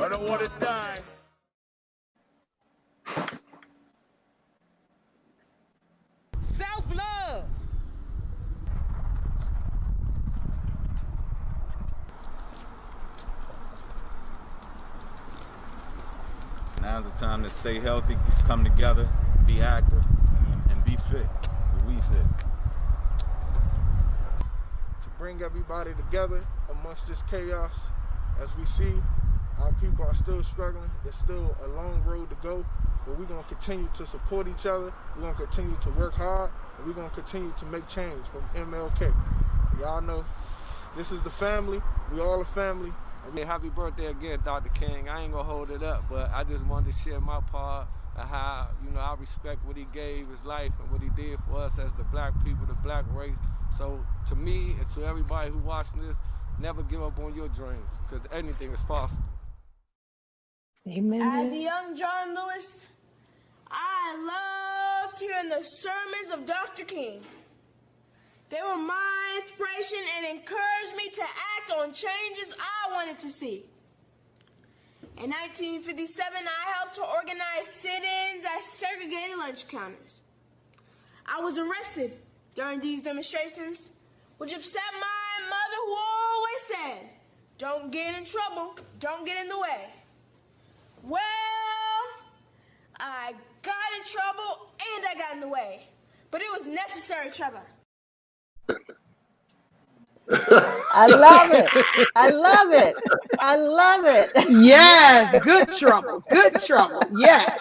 I don't want to die. Self-love. Now's the time to stay healthy, come together, be active, and be fit. We fit. To bring everybody together amongst this chaos, as we see, our people are still struggling. It's still a long road to go, but we're going to continue to support each other. We're going to continue to work hard, and we're going to continue to make change from MLK. Y'all know this is the family. We all a family. Hey, happy birthday again, Dr. King. I ain't gonna hold it up, but I just wanted to share my part of how, I respect what he gave his life and what he did for us as the black people, the black race. So to me and to everybody who watching this, never give up on your dreams, because anything is possible. Amen. As a young John Lewis, I loved hearing the sermons of Dr. King. They were my inspiration and encouraged me to act on changes I wanted to see. In 1957, I helped to organize sit-ins at segregated lunch counters. I was arrested during these demonstrations, which upset my mother, who always said, "Don't get in trouble, don't get in the way." Well, I got in trouble and I got in the way, but it was necessary trouble. I love it. I love it. I love it. Yes, good trouble. Good trouble. Yes.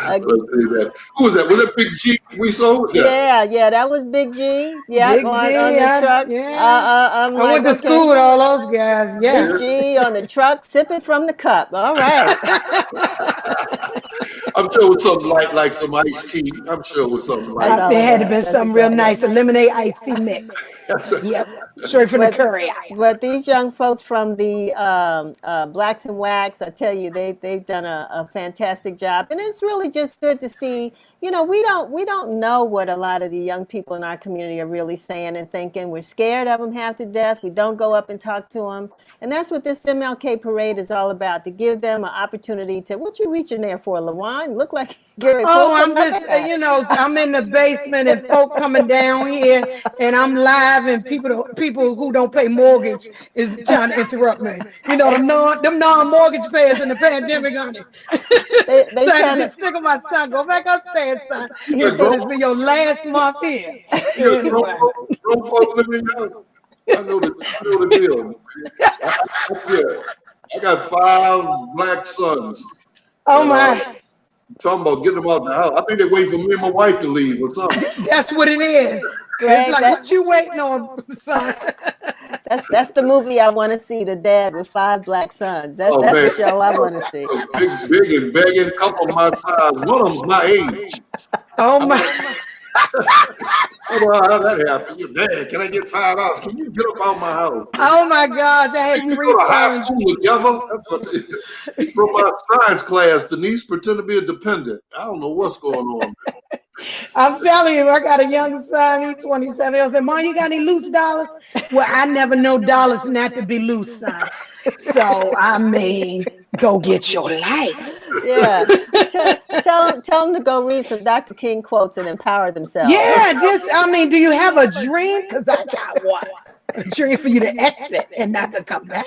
Let's see that. Who was that? Was that Big G we saw? Yeah, that was Big G. Yeah, Big on G, the truck. I went to school with all those guys. Yeah. Big G on the truck, sipping from the cup. All right. I'm sure it was something like some iced tea. I'm sure it was something like that. There had to be something real nice, a lemonade iced tea mix. Yep, straight from the curry. But these young folks from the Blacks and Wax, I tell you, they've done a fantastic job, and it's really just good to see. We don't know what a lot of the young people in our community are really saying and thinking. We're scared of them half to death. We don't go up and talk to them, and that's what this MLK parade is all about, to give them an opportunity to. What you reaching there for, LaWan? Look like Gary. Oh, I'm just, I'm in the basement and folk coming down here, and I'm live, and people who don't pay mortgage is trying to interrupt me. Them non-mortgage payers in the pandemic, honey. They trying to stick on my son. Go back upstairs, son. This be your last month here. Anyway. I know the deal. I got 5 black sons. Oh my. Talking about getting them out the house. I think they're waiting for me and my wife to leave or something. That's what it is. It's like, what you waiting on, son? That's the movie I want to see, The Dad with 5 Black Sons. That's the show I want to see. Big and begging, a couple of my size. One of them's my age. Oh my. I don't know how that happened. Dad, can I get $5? Can you get up out my house? Oh my gosh, I had 3 go to high school together. He's from my science class. Denise pretend to be a dependent. I don't know what's going on. I'm telling you, I got a young son. He's 27. He'll say, "Mom, you got any loose dollars?" Well, I never know dollars not to be loose, son. So go get your life. Yeah, tell them to go read some Dr. King quotes and empower themselves. Yeah, do you have a dream? Because I got one. A dream for you to exit and not to come back.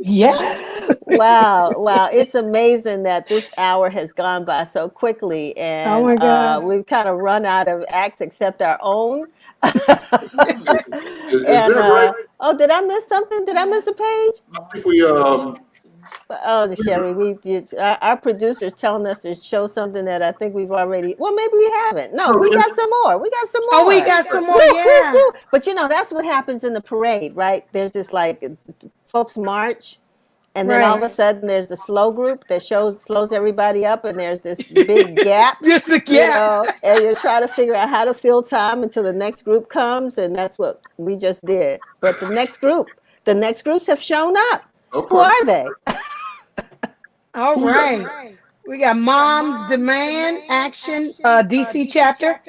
Yeah. Wow. It's amazing that this hour has gone by so quickly, and we've kind of run out of acts except our own. Oh, did I miss something? Did I miss a page? I think we Oh, Sherry, our producer's telling us to show something that I think we've already. Well, maybe we haven't. No, we got some more. Oh, we got some more. Yeah. But that's what happens in the parade, right? There's this folks march, And then all of a sudden there's the slow group that slows everybody up, and there's this big gap, Just a gap. and you're trying to figure out how to fill time until the next group comes, and that's what we just did. But the next groups have shown up. Okay. Who are they? All right. We got Moms Demand Action, DC chapter.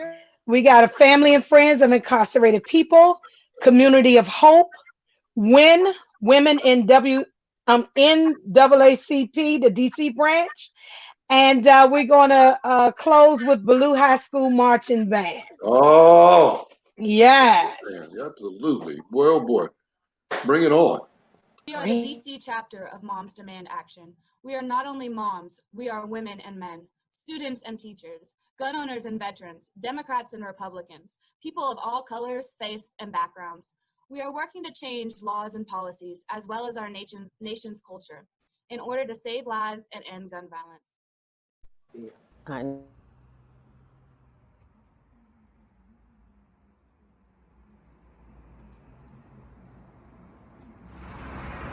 We got a Family and Friends of Incarcerated People, Community of Hope, WIN, Women in NAACP, the DC branch. And we're going to close with Blue High School Marching Band. Oh. Yes. Man, absolutely. Boy, oh boy. Bring it on. We are the DC chapter of Moms Demand Action. We are not only moms, we are women and men, students and teachers, gun owners and veterans, Democrats and Republicans, people of all colors, faiths, and backgrounds. We are working to change laws and policies, as well as our nation's culture, in order to save lives and end gun violence.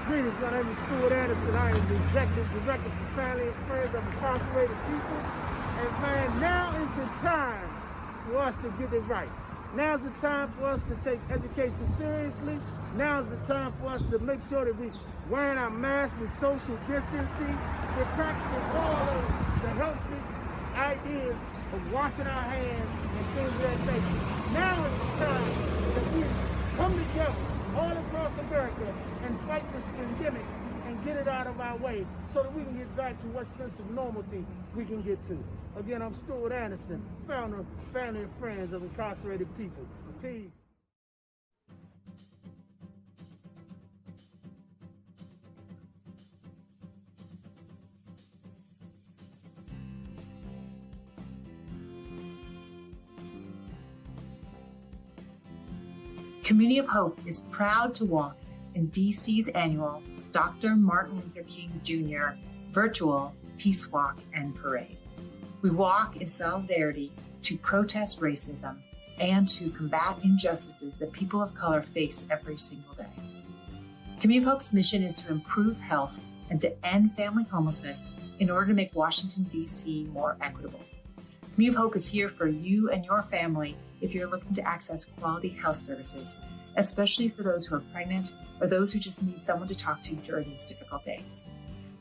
Greetings, my name is Stuart Anderson. I am the Executive Director for Family and Friends of Incarcerated People. And man, now is the time for us to get it right. Now's the time for us to take education seriously. Now's the time for us to make sure that we're wearing our masks with social distancing. We're practicing all of the healthy ideas of washing our hands and things of that nature. Now is the time that we come together all across America and fight this pandemic and get it out of our way so that we can get back to what sense of normalcy we can get to. Again, I'm Stuart Anderson, founder of Family and Friends of Incarcerated People. Peace. Community of Hope is proud to walk in DC's annual Dr. Martin Luther King Jr. virtual Peace Walk and Parade. We walk in solidarity to protest racism and to combat injustices that people of color face every single day. Community of Hope's mission is to improve health and to end family homelessness in order to make Washington, D.C. more equitable. Community of Hope is here for you and your family if you're looking to access quality health services, especially for those who are pregnant or those who just need someone to talk to during these difficult days.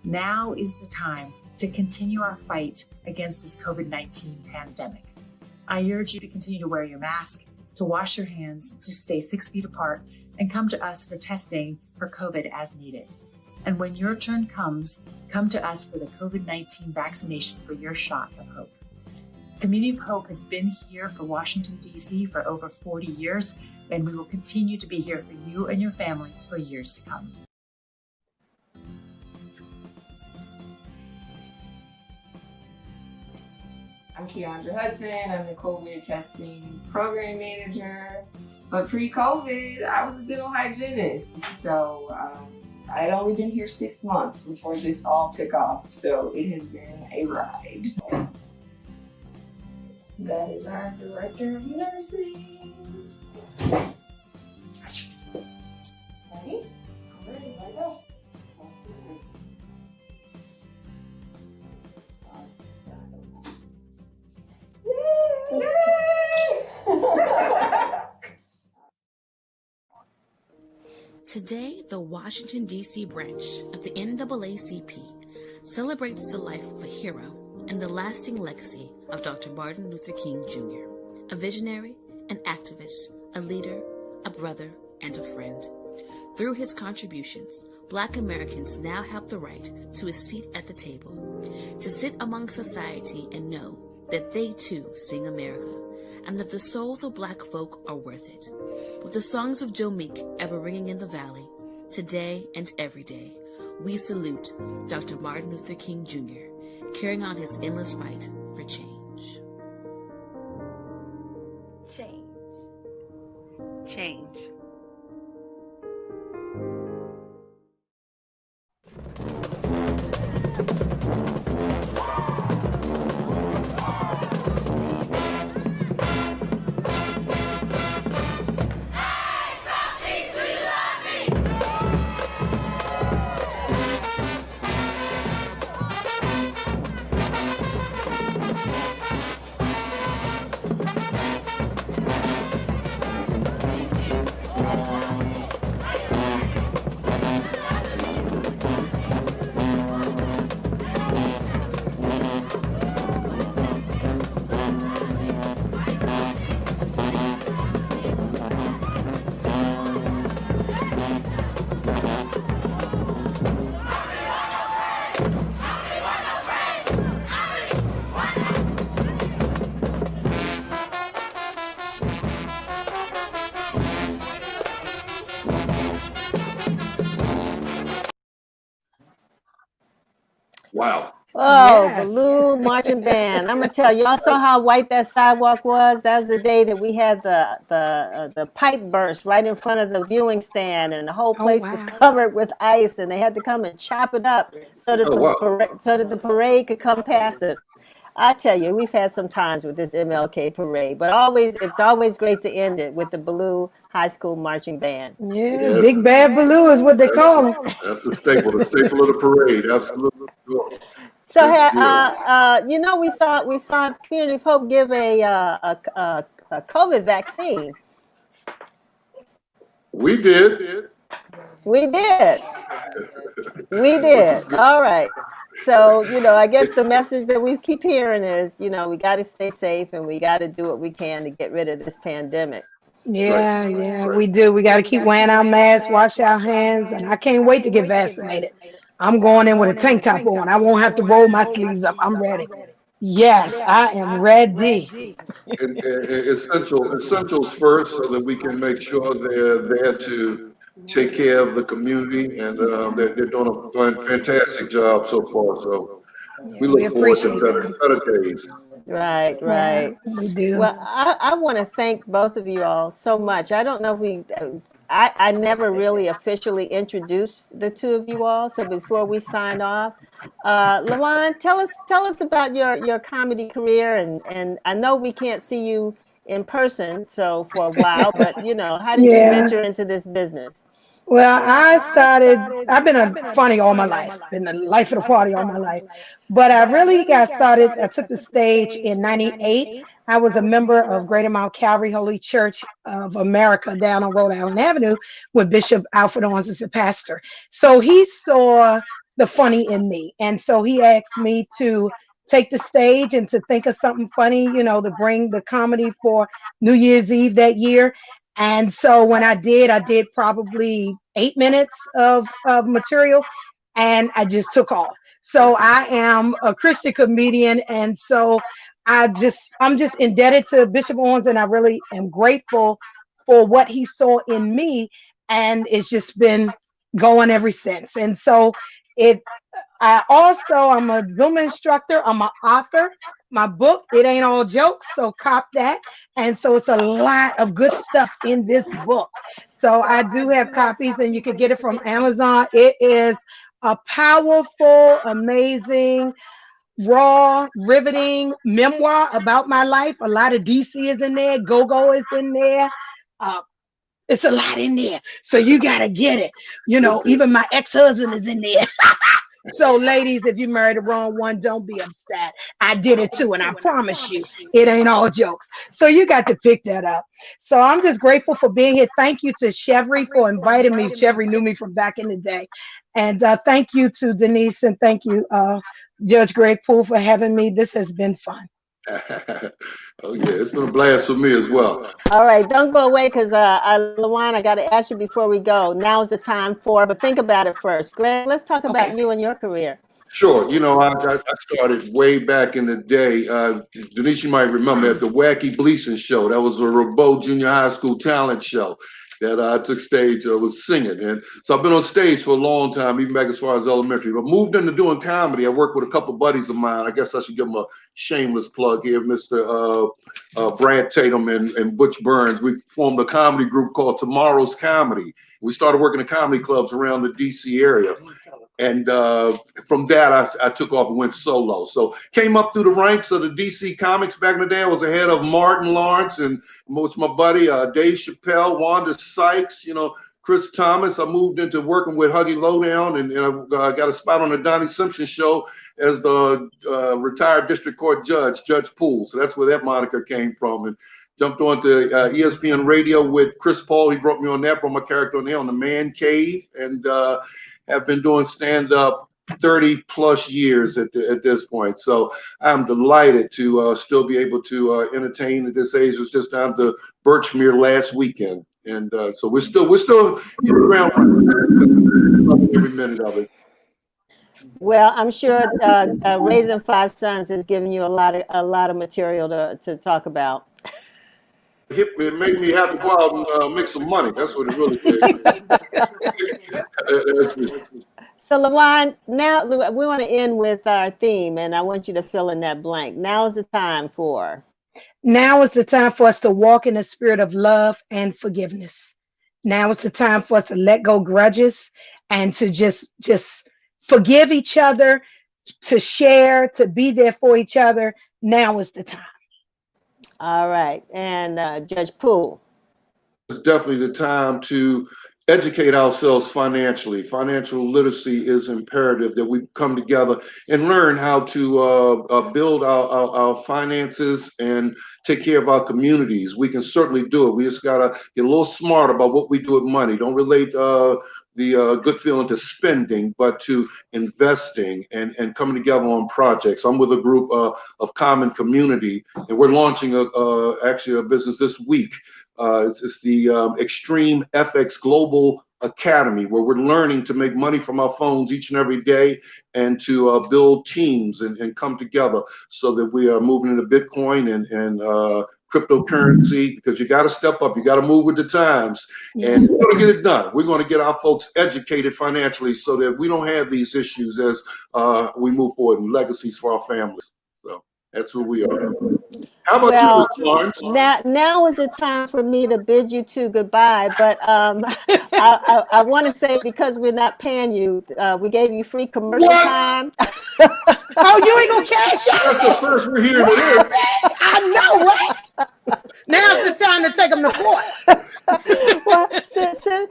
Now is the time to continue our fight against this COVID-19 pandemic. I urge you to continue to wear your mask, to wash your hands, to stay 6 feet apart, and come to us for testing for COVID as needed. And when your turn comes, come to us for the COVID-19 vaccination for your shot of hope. Community of Hope has been here for Washington, D.C. for over 40 years, and we will continue to be here for you and your family for years to come. I'm Keandra Hudson. I'm the COVID testing program manager. But pre-COVID, I was a dental hygienist. So I had only been here 6 months before this all took off. So it has been a ride. That is our director of nursing. Ready? I'm ready. Let go. 1, 2, 3. Today, the Washington, D.C. branch of the NAACP celebrates the life of a hero and the lasting legacy of Dr. Martin Luther King Jr., a visionary, an activist, a leader, a brother, and a friend. Through his contributions, Black Americans now have the right to a seat at the table, to sit among society and know that they too sing America, and that the souls of Black folk are worth it. With the songs of Joe Meek ever ringing in the valley, today and every day, we salute Dr. Martin Luther King Jr., carrying on his endless fight for change. Change. Change. Wow. Oh, Yes. balloon marching band. I'm gonna tell you. Y'all saw how white that sidewalk was. That was the day that we had the pipe burst right in front of the viewing stand, and the whole Oh, place was wow. covered with ice, and they had to come and chop it up so that Oh, wow. the parade could come past it. I tell you, we've had some times with this MLK parade, but it's always great to end it with the Baloo High School Marching Band. Yeah, Yes, Big Bad Baloo is what they call him. that's the staple of the parade. Absolutely. Good. So, That's good. you know, we saw Community of Hope give a COVID vaccine. We did. We did. We Which did. is good. All right. So, you know, I guess the message that we keep hearing is, you know, we got to stay safe and we got to do what we can to get rid of this pandemic. Right. Yeah, yeah, Right. we do. We got to keep wearing our masks, wash our hands, and I can't wait to get vaccinated. I'm going in with a tank top on. I won't have to roll my sleeves up. I'm ready. Yes, I am ready. Essentials first, so that we can make sure they're there to take care of the community, and they're doing a fantastic job so far. So Yeah, we we look forward to appreciate them. better days. Right, Yeah, right. we do. Well, I want to thank both of you all so much. I don't know if I never really officially introduced the two of you all. So before we sign off, LaWan, tell us about your comedy career, and I know we can't see you in person so for a while, but you know, how did you Yeah. venture into this business? Well, I've been a funny all my life, been the life of the party all my life. But I really got started, I took the stage in 98. I was a member of Greater Mount Calvary Holy Church of America down on Rhode Island Avenue with Bishop Alfred Owens as a pastor. So he saw the funny in me. And so he asked me to take the stage and to think of something funny, you know, to bring the comedy for New Year's Eve that year. And so when I did probably 8 minutes of material and I just took off. So I am a Christian comedian. And so I'm just indebted to Bishop Owens, and I really am grateful for what he saw in me. And it's just been going ever since. And so it I'm a Zoom instructor, I'm an author. My book, It Ain't All Jokes, so cop that. And so it's a lot of good stuff in this book. So I do have copies, and you can get it from Amazon. It is a powerful, amazing, raw, riveting memoir about my life. A lot of DC is in there, Go-Go is in there. Uh, it's a lot in there. So you got to get it. You know, even my ex-husband is in there. So, ladies, if you married the wrong one, don't be upset. I did it too, and I promise you, it ain't all jokes. So you got to pick that up. So I'm just grateful for being here. Thank you to Chevry for inviting me. Chevry knew me from back in the day. And thank you to Denise, and thank you, Judge Greg Poole, for having me. This has been fun. Oh yeah, it's been a blast for me as well. All right, don't go away because LaWan, I got to ask you before we go. Now's the time but think about it first. Greg, let's talk about you and your career. Sure. You know, I started way back in the day. Denise, you might remember at the Wacky Gleason show. That was a Rabot Junior High School talent show that I took stage, was singing. And so I've been on stage for a long time, even back as far as elementary, but moved into doing comedy. I worked with a couple of buddies of mine. I guess I should give them a shameless plug here, Mr. Brad Tatum and Butch Burns. We formed a comedy group called Tomorrow's Comedy. We started working at comedy clubs around the DC area. And from that, I took off and went solo. So came up through the ranks of the DC Comics back in the day. I was ahead of Martin Lawrence and most my buddy Dave Chappelle, Wanda Sykes, you know, Chris Thomas. I moved into working with Huggy Lowdown, and I got a spot on the Donnie Simpson show as the retired district court judge, Judge Poole. So that's where that moniker came from. And jumped on to ESPN Radio with Chris Paul. He brought me on that, brought my character on there on the Man Cave, and have been doing stand-up 30 plus years at this point. So I'm delighted to still be able to entertain at this age. I was just down to Birchmere last weekend. And so we're still in the ground running every minute of it. Well, I'm sure Raising Five Sons is giving you a lot of material to talk about. It made me have to go out and make some money. That's what it really did. So, LaWan, now we want to end with our theme, and I want you to fill in that blank. Now is the time for. Now is the time for us to walk in the spirit of love and forgiveness. Now is the time for us to let go grudges and to just forgive each other, to share, to be there for each other. Now is the time. All right. And Judge Poole. It's definitely the time to educate ourselves financially. Financial literacy is imperative, that we come together and learn how to build our finances and take care of our communities. We can certainly do it. We just gotta get a little smart about what we do with money. Don't relate the good feeling to spending, but to investing and coming together on projects. I'm with a group of Common Community, and we're launching actually a business this week. It's the Extreme FX Global Academy, where we're learning to make money from our phones each and every day and to build teams and come together so that we are moving into Bitcoin and cryptocurrency, because you got to step up, you got to move with the times, and we're going to get it done. We're going to get our folks educated financially so that we don't have these issues as we move forward and legacies for our families. So that's who we are. How about you, Lawrence? Now is the time for me to bid you two goodbye, but I want to say, because we're not paying you, we gave you free commercial time. Oh, you ain't gonna cash out? That's the first we're hearing today. I know, right? Now's the time to take them to court. Well,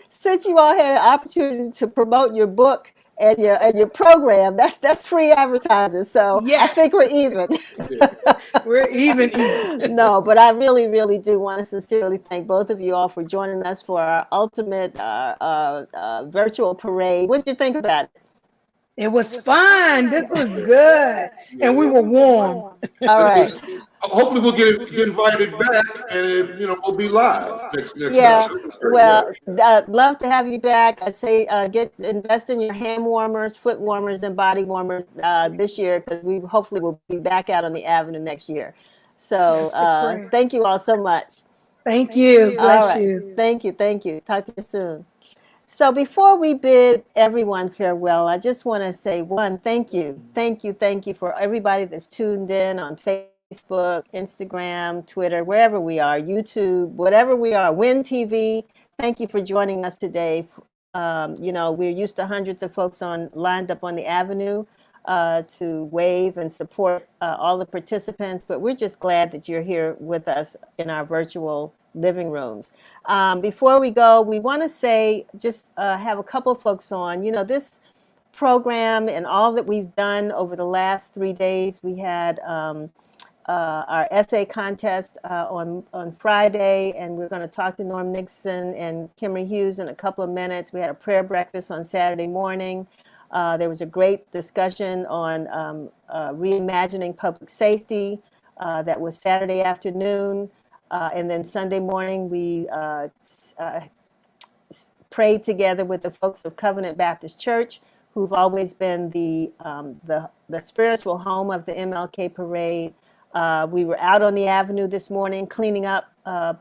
since you all had an opportunity to promote your book and your program, that's free advertising. So yeah. I think we're even. We're even. No, but I really, really do want to sincerely thank both of you all for joining us for our ultimate virtual parade. What did you think about it? It was fun. This was good, and we were warm. All right. Hopefully, we'll get invited back, and we'll be live next. Yeah. Well, love to have you back. I say invest in your hand warmers, foot warmers, and body warmers this year, because we hopefully will be back out on the avenue next year. So thank you all so much. Thank you. Bless you. Thank you. Thank you. Talk to you soon. So before we bid everyone farewell, I just want to say thank you. Thank you for everybody that's tuned in on Facebook, Instagram, Twitter, wherever we are, YouTube, whatever we are, Win TV. Thank you for joining us today. We're used to hundreds of folks lined up on the avenue to wave and support all the participants, but we're just glad that you're here with us in our virtual living rooms. Before we go, we want to say, just have a couple of folks on. This program and all that we've done over the last 3 days, we had our essay contest on Friday, and we're going to talk to Norm Nixon and Kimry Hughes in a couple of minutes. We had a prayer breakfast on Saturday morning. There was a great discussion on reimagining public safety. That was Saturday afternoon. And then Sunday morning, we prayed together with the folks of Covenant Baptist Church, who've always been the spiritual home of the MLK parade. We were out on the avenue this morning cleaning up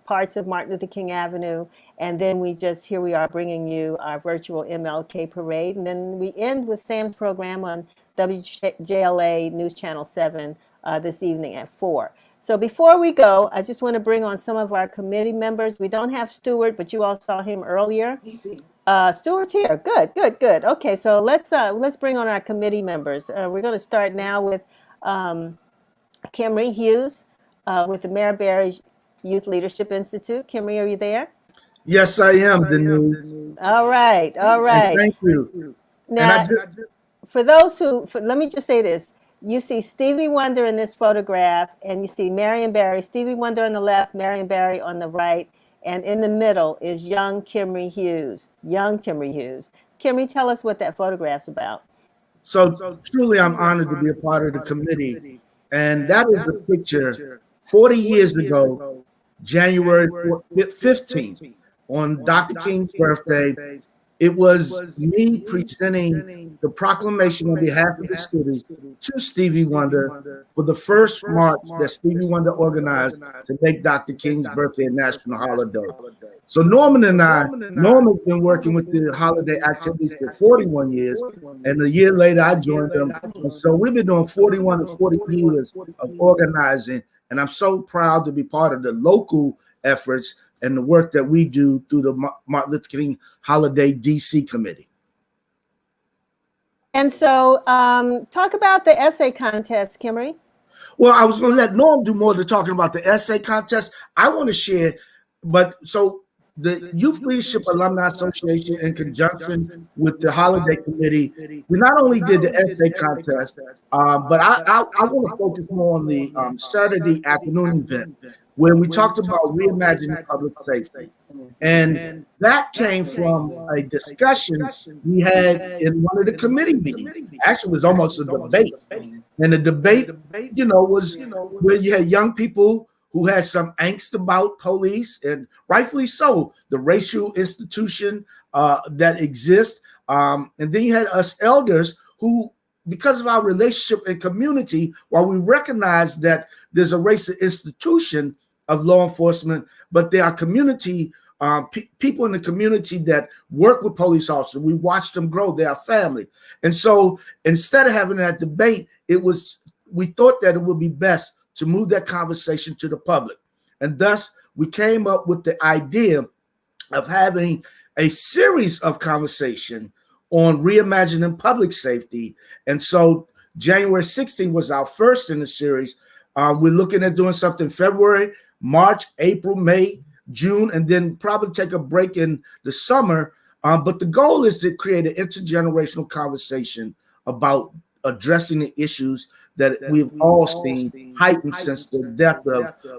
parts of Martin Luther King Avenue. And then here we are bringing you our virtual MLK parade. And then we end with Sam's program on WJLA News Channel 7 this evening at 4. So before we go, I just want to bring on some of our committee members. We don't have Stuart, but you all saw him earlier. Stuart's here. Good. Okay, so let's bring on our committee members. We're going to start now with Kimry Hughes with the Mayor Barry Youth Leadership Institute. Kimry, are you there? Yes, I am, Denise. All right. And thank you. Now, for those let me just say this. You see Stevie Wonder in this photograph, and you see Marion Barry, Stevie Wonder on the left, Marion Barry on the right, and in the middle is young Kimry Hughes. Kimry, tell us what that photograph's about. So truly, I'm honored to be a part of the committee. And that is a picture 40 years ago, January 15th, on Dr. King's birthday, it was me presenting the proclamation on behalf of the city to Stevie Wonder for the first march that Stevie Wonder organized to make Dr. King's birthday a national holiday. So Norman has been working with the holiday activities for 41 years, and a year later I joined them. And so we've been doing 41 to 40 years of organizing, and I'm so proud to be part of the local efforts and the work that we do through the Martin Luther King Holiday DC Committee. And so talk about the essay contest, Kimmery. Well, I was going to let Norm do more than talking about the essay contest. I want to share, so the Youth Leadership Alumni Association, in conjunction with the Holiday Committee, we not only did the essay contest, but I want to focus more on the Saturday afternoon event, where we talked about reimagining public safety. And that came from a discussion we had in one of the committee meetings. Actually, it was almost a debate. And the debate, was where you had young people who had some angst about police, and rightfully so, the racial institution that exists. And then you had us elders who, because of our relationship and community, while we recognize that there's a racist institution of law enforcement, but there are community people in the community that work with police officers. We watch them grow. They are family. And so instead of having that debate, we thought that it would be best to move that conversation to the public. And thus we came up with the idea of having a series of conversation on reimagining public safety. And so January 16th was our first in the series. We're looking at doing something February, March, April, May, June, and then probably take a break in the summer. But the goal is to create an intergenerational conversation about addressing the issues that we've all seen heightened since the death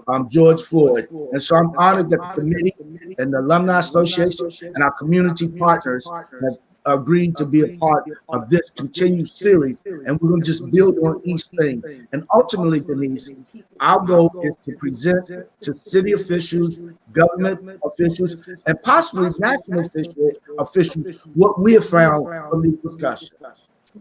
of George Floyd. And so I'm honored that the committee and the Alumni Association and our community partners have agreed to be a part of this continued series, and we're going to just build on each thing. And ultimately, Denise, our goal is to present to city officials, government officials, and possibly national officials what we have found from these discussions.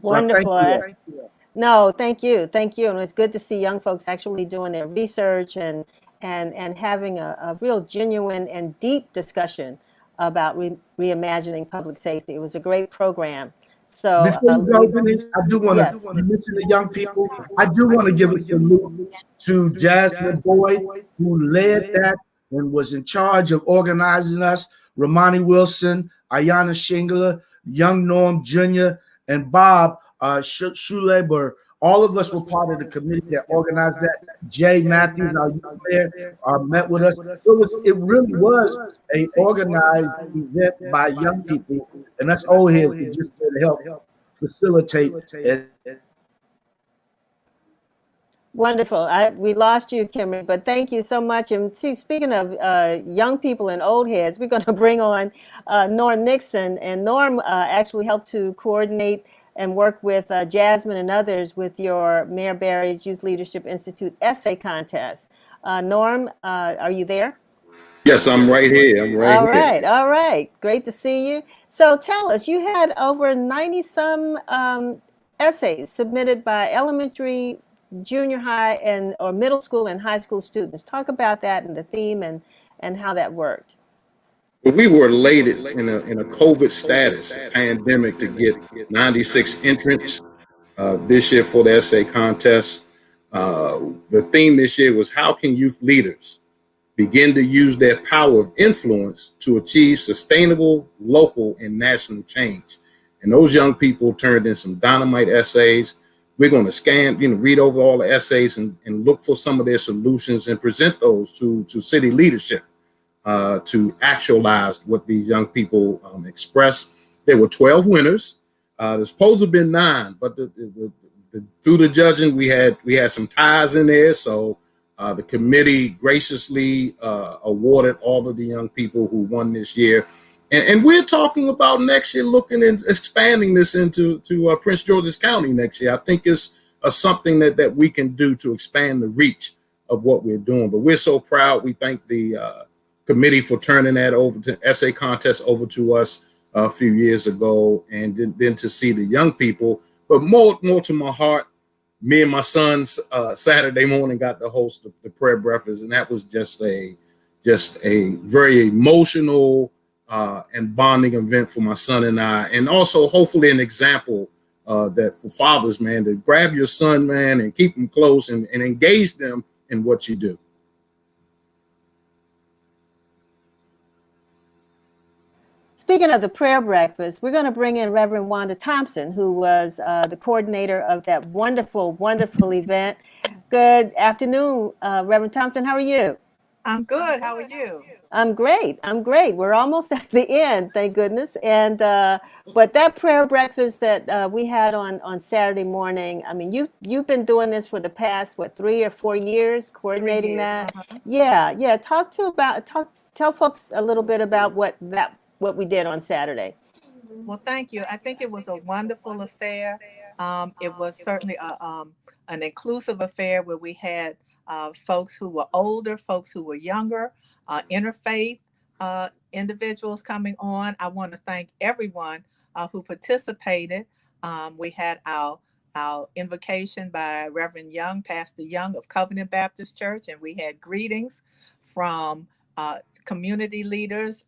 Wonderful. So thank you. No, thank you. Thank you. And it's good to see young folks actually doing their research and having a real genuine and deep discussion about reimagining public safety. It was a great program. So before you go, Denise, I do want to mention the young people. I do want to give a salute to Jasmine Boyd, who led that and was in charge of organizing us. Ramani Wilson, Ayana Shingler, Young Norm Jr., and Bob Schuleber. All of us were part of the committee that organized that. Jay Matthews, our youth mayor, met with us. It really was an organized event by young people, and that's old heads who just to help facilitate it. Wonderful. We lost you, Kimberly, but thank you so much. And speaking of young people and old heads, we're going to bring on Norm Nixon. And Norm actually helped to coordinate and work with Jasmine and others with your Mayor Barry's Youth Leadership Institute essay contest. Norm, are you there? Yes, I'm right here. All right. Great to see you. So tell us, you had over 90 some essays submitted by elementary, junior high, or middle school and high school students. Talk about that and the theme and how that worked. We were elated in a COVID status pandemic to get 96 entrants this year for the essay contest. The theme this year was, how can youth leaders begin to use their power of influence to achieve sustainable local and national change? And those young people turned in some dynamite essays. We're going to scan, read over all the essays and look for some of their solutions and present those to city leadership. To actualize what these young people expressed. There were 12 winners. There's supposed to have been 9, but through the judging, we had some ties in there. So the committee graciously awarded all of the young people who won this year. And we're talking about next year looking and expanding this into Prince George's County next year. I think it's something that we can do to expand the reach of what we're doing. But we're so proud. We thank the committee for turning that over to essay contest over to us a few years ago, and then to see the young people, but more to my heart, me and my sons Saturday morning got to host the prayer breakfast, and that was just a very emotional and bonding event for my son and I, and also hopefully an example that for fathers, man, to grab your son, man, and keep them close and engage them in what you do. Speaking of the prayer breakfast, we're going to bring in Reverend Wanda Thompson, who was the coordinator of that wonderful, wonderful event. Good afternoon, Reverend Thompson. How are you? I'm good. How are you? I'm great. I'm great. We're almost at the end, thank goodness. And but that prayer breakfast that we had on Saturday morning, I mean, you've been doing this for the past 3 or 4 years, coordinating 3 years, that. Yeah. Tell folks a little bit about what we did on Saturday. Well, thank you. I think it was a wonderful affair. It was certainly an inclusive affair where we had folks who were older, folks who were younger, interfaith individuals coming on. I want to thank everyone who participated. We had our invocation by Reverend Young, Pastor Young of Covenant Baptist Church, and we had greetings from community leaders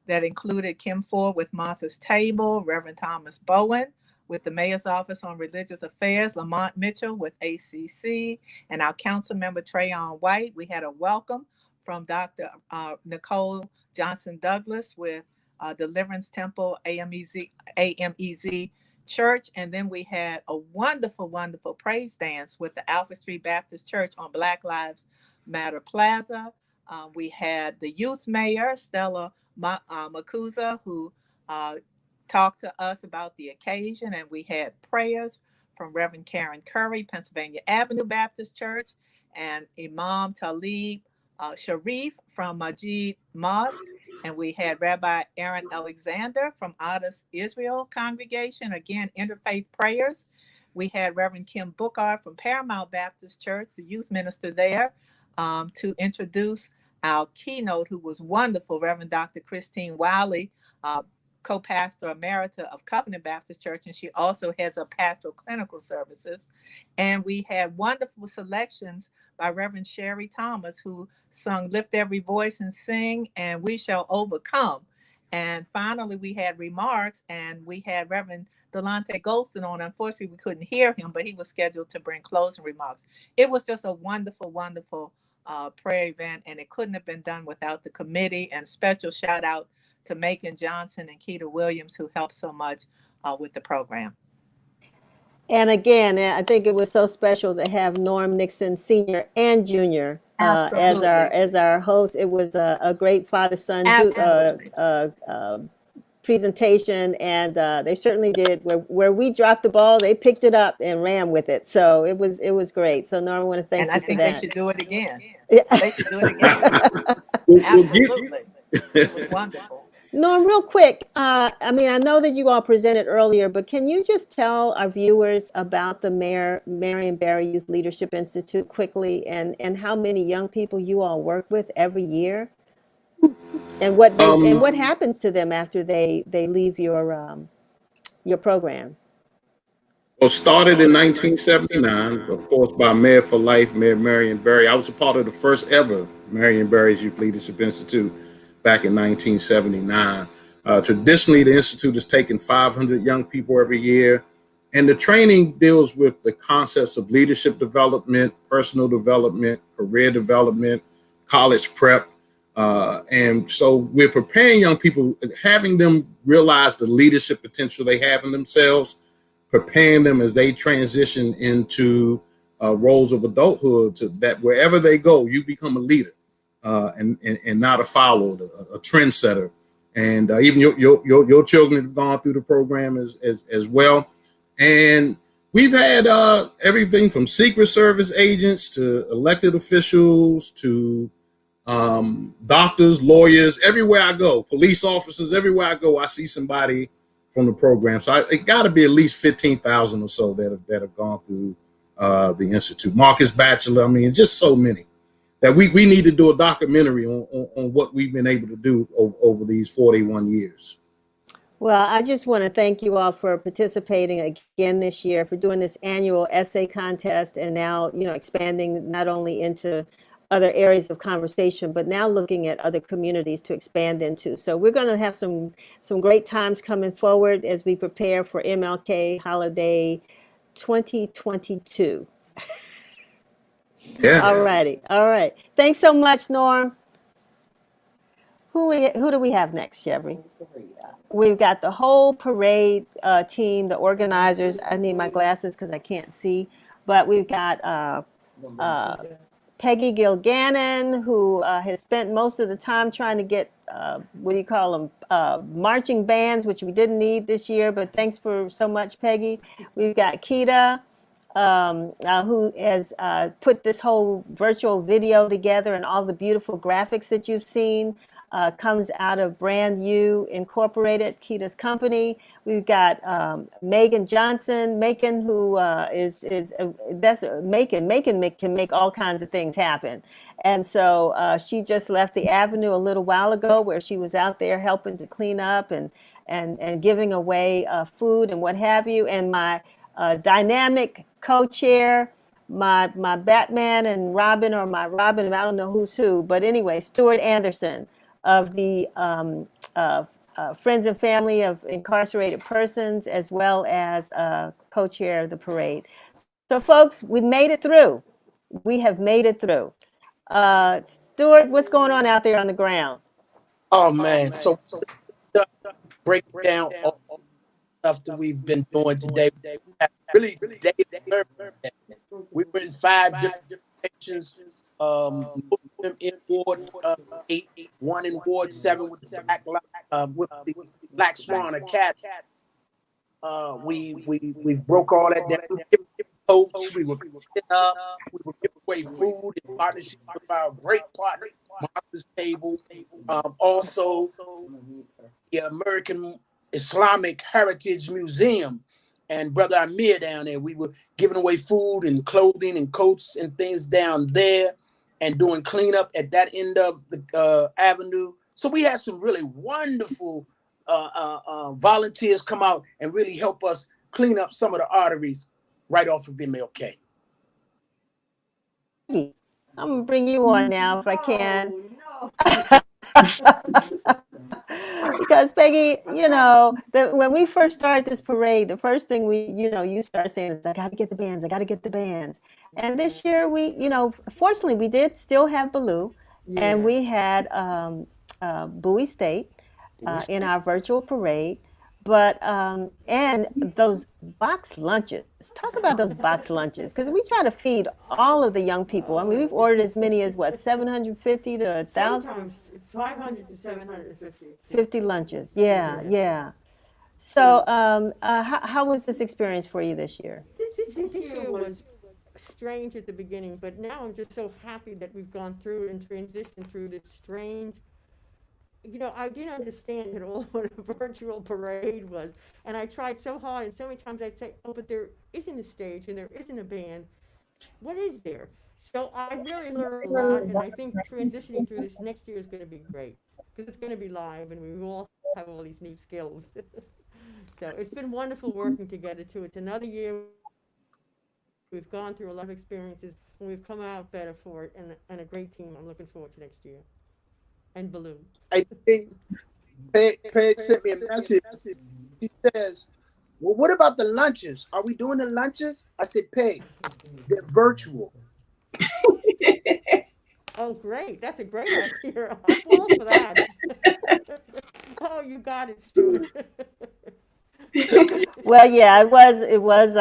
that included Kim Ford with Martha's Table, Reverend Thomas Bowen with the Mayor's Office on Religious Affairs, Lamont Mitchell with ACC, and our Councilmember Trayon White. We had a welcome from Dr. Nicole Johnson Douglas with Deliverance Temple AMEZ Church. And then we had a wonderful, wonderful praise dance with the Alpha Street Baptist Church on Black Lives Matter Plaza. We had the youth mayor, Stella Makuza, who talked to us about the occasion, and we had prayers from Reverend Karen Curry, Pennsylvania Avenue Baptist Church, and Imam Talib Sharif from Majid Mosque, and we had Rabbi Aaron Alexander from Adas Israel Congregation, again, interfaith prayers. We had Reverend Kim Bookard from Paramount Baptist Church, the youth minister there, to introduce our keynote, who was wonderful, Reverend Dr. Christine Wiley, co-pastor emerita of Covenant Baptist Church, and she also has a pastoral clinical services. And we had wonderful selections by Reverend Sherry Thomas, who sung Lift Every Voice and Sing, and We Shall Overcome. And finally, we had remarks, and we had Reverend Delonte Golston on. Unfortunately, we couldn't hear him, but he was scheduled to bring closing remarks. It was just a wonderful, wonderful prayer event, and it couldn't have been done without the committee. And special shout out to Macon Johnson and Keita Williams, who helped so much with the program. And again, I think it was so special to have Norm Nixon Sr. and Jr. As our host. It was a great father-son presentation, and they certainly did. Where we dropped the ball, they picked it up and ran with it. So it was great. So Norm, I want to thank you for that. And I think they should do it again. Yeah. They should do it again. Absolutely. It was wonderful. Norm, real quick, I mean, I know that you all presented earlier, but can you just tell our viewers about the Marion Barry Youth Leadership Institute quickly, and how many young people you all work with every year, and what happens to them after they leave your program? Well, started in 1979, of course, by Mayor for Life, Mayor Marion Barry. I was a part of the first ever Marion Barry's Youth Leadership Institute back in 1979. Traditionally, the Institute has taken 500 young people every year, and the training deals with the concepts of leadership development, personal development, career development, college prep. And so we're preparing young people, having them realize the leadership potential they have in themselves, preparing them as they transition into roles of adulthood, so that wherever they go, you become a leader. And not a follower, a trendsetter. And even your children have gone through the program as well. And we've had everything from Secret Service agents to elected officials to doctors, lawyers. Everywhere I go, police officers, everywhere I go, I see somebody from the program. So it got to be at least 15,000 or so that have gone through the Institute. Marcus Batchelor, I mean, just so many. that we need to do a documentary on what we've been able to do over these 41 years. Well, I just want to thank you all for participating again this year, for doing this annual essay contest, and now, expanding not only into other areas of conversation, but now looking at other communities to expand into. So we're going to have some great times coming forward as we prepare for MLK Holiday 2022. Yeah. All righty. All right. Thanks so much, Norm. Who do we have next, Chevy? We've got the whole parade team, the organizers. I need my glasses because I can't see. But we've got Peggy Gilgannon, who has spent most of the time trying to get, marching bands, which we didn't need this year. But thanks for so much, Peggy. We've got Keita, who has put this whole virtual video together, and all the beautiful graphics that you've seen. Comes out of Brand U Incorporated, Keita's company. We've got Megan Johnson, Macon, who Macon can make all kinds of things happen. And so she just left the Avenue a little while ago, where she was out there helping to clean up and giving away food and what have you. And my dynamic co-chair, my Batman and Robin, or my Robin, I don't know who's who, but anyway, Stuart Anderson of the Friends and Family of Incarcerated Persons, as well as co-chair of the parade. So folks, we made it through. We have made it through. Stuart, what's going on out there on the ground? Oh man, so break down all the stuff that we've been doing today. Really, we were in 5 different sections. Muslim in Ward 8, 1 in Ward 7 with the Black Swan Academy. We broke all that down. We were giving coats, we were cleaning up, we were giving away food in partnership with our great partner, Martha's Table. Also, the American Islamic Heritage Museum and Brother Amir down there. We were giving away food and clothing and coats and things down there, and doing cleanup at that end of the avenue. So we had some really wonderful volunteers come out and really help us clean up some of the arteries right off of MLK. I'm gonna bring you on now if I can. Because Peggy, when we first started this parade, the first thing you start saying is, I got to get the bands. I got to get the bands. And this year fortunately we did still have Baloo, and we had Bowie State in our virtual parade. But and those box lunches, talk about those box lunches, because we try to feed all of the young people. I mean, we've ordered as many as 750 to 1,000? 500 to 750. 50 lunches, yeah. So how was this experience for you this year? This year was strange at the beginning, but now I'm just so happy that we've gone through and transitioned through this strange. I didn't understand at all what a virtual parade was. And I tried so hard, and so many times I'd say, oh, but there isn't a stage and there isn't a band. What is there? So I really learned a lot, and I think transitioning through this next year is going to be great, because it's going to be live, and we all have all these new skills. So it's been wonderful working together, too. It's another year. We've gone through a lot of experiences, and we've come out better for it, and a great team. I'm looking forward to next year. And Balloon. Peg sent me a message. She says, well, what about the lunches? Are we doing the lunches? I said, Peg, they're virtual. Oh, great. That's a great idea. I'm all for that. Oh, you got it, Stuart. Well, yeah, it was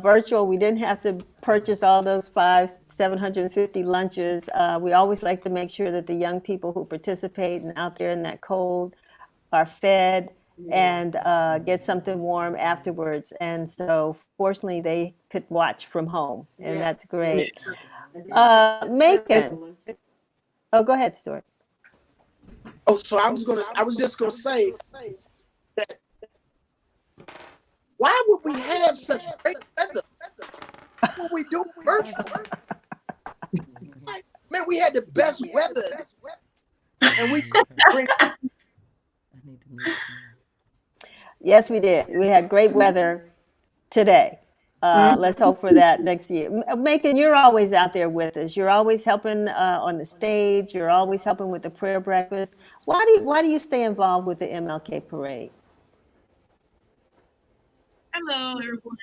virtual. We didn't have to purchase all those 750 lunches. We always like to make sure that the young people who participate and out there in that cold are fed and get something warm afterwards. And so fortunately they could watch from home, and that's great. Macon. Oh, go ahead, Stuart. Oh, so I was just gonna say that why would we have such great weather? What would we do virtual? Man, we had the best weather, and we could bring. Yes, we did. We had great weather today. Let's hope for that next year. Macon, you're always out there with us. You're always helping on the stage. You're always helping with the prayer breakfast. Why do you stay involved with the MLK parade? Hello, everyone.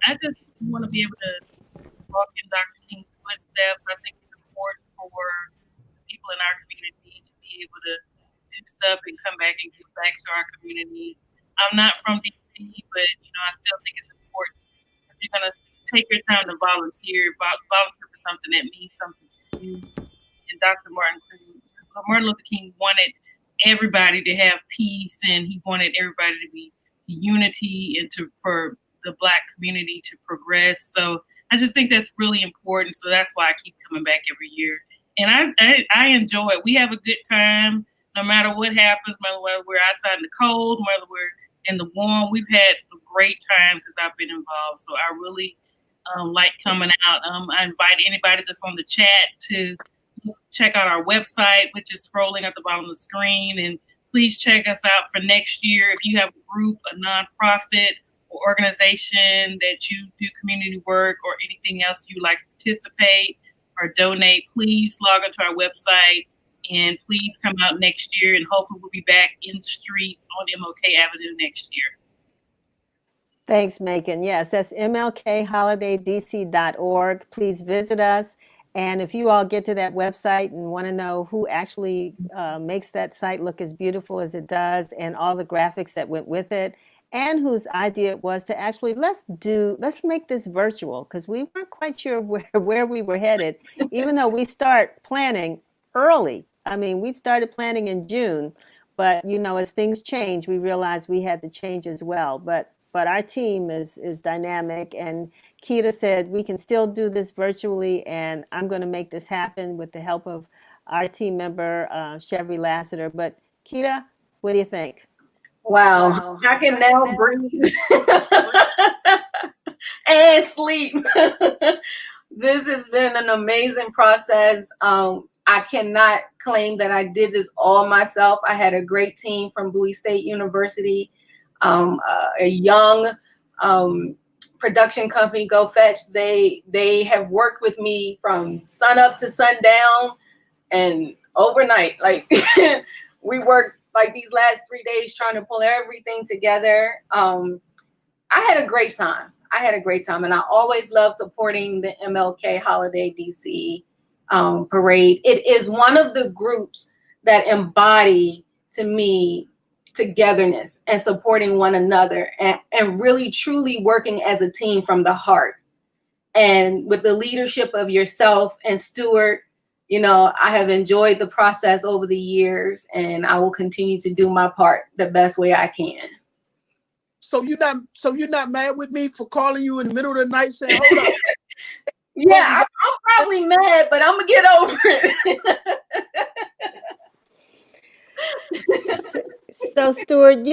I just want to be able to walk in Dr. King's footsteps. I think it's important for people in our community to be able to do stuff and come back and give back to our community. I'm not from DC, but I still think it's important. If you're gonna take your time to volunteer for something that means something to you. And Martin Luther King wanted everybody to have peace, and he wanted everybody to be unity and for the Black community to progress. So I just think that's really important. So that's why I keep coming back every year. And I enjoy it. We have a good time no matter what happens, whether we're outside in the cold, whether we're in the warm. We've had some great times since I've been involved. So I really like coming out. I invite anybody that's on the chat to check out our website, which is scrolling at the bottom of the screen. And please check us out for next year. If you have a group, a nonprofit, or organization that you do community work or anything else you'd like to participate or donate, please log onto our website and please come out next year, and hopefully we'll be back in the streets on MLK Avenue next year. Thanks, Macon. Yes, that's mlkholidayDC.org. Please visit us. And if you all get to that website and want to know who actually makes that site look as beautiful as it does and all the graphics that went with it, and whose idea it was to actually let's make this virtual, because we weren't quite sure where we were headed, even though we start planning early. I mean, we started planning in June, but as things change, we realized we had to change as well. But our team is dynamic, and Keita said we can still do this virtually, and I'm going to make this happen with the help of our team member, Chevy Lassiter. But Keita, what do you think? Wow, I can now breathe and sleep. This has been an amazing process. I cannot claim that I did this all myself. I had a great team from Bowie State University, a young production company, Go Fetch. They have worked with me from sun up to sundown and overnight. Like we worked like these last 3 days trying to pull everything together. I had a great time. And I always love supporting the MLK Holiday DC parade. It is one of the groups that embody, to me, togetherness and supporting one another and really truly working as a team from the heart. And with the leadership of yourself and Stuart, I have enjoyed the process over the years, and I will continue to do my part the best way I can. So you're not mad with me for calling you in the middle of the night saying, hold up. Yeah, I'm probably mad, but I'm gonna get over it. So Stuart,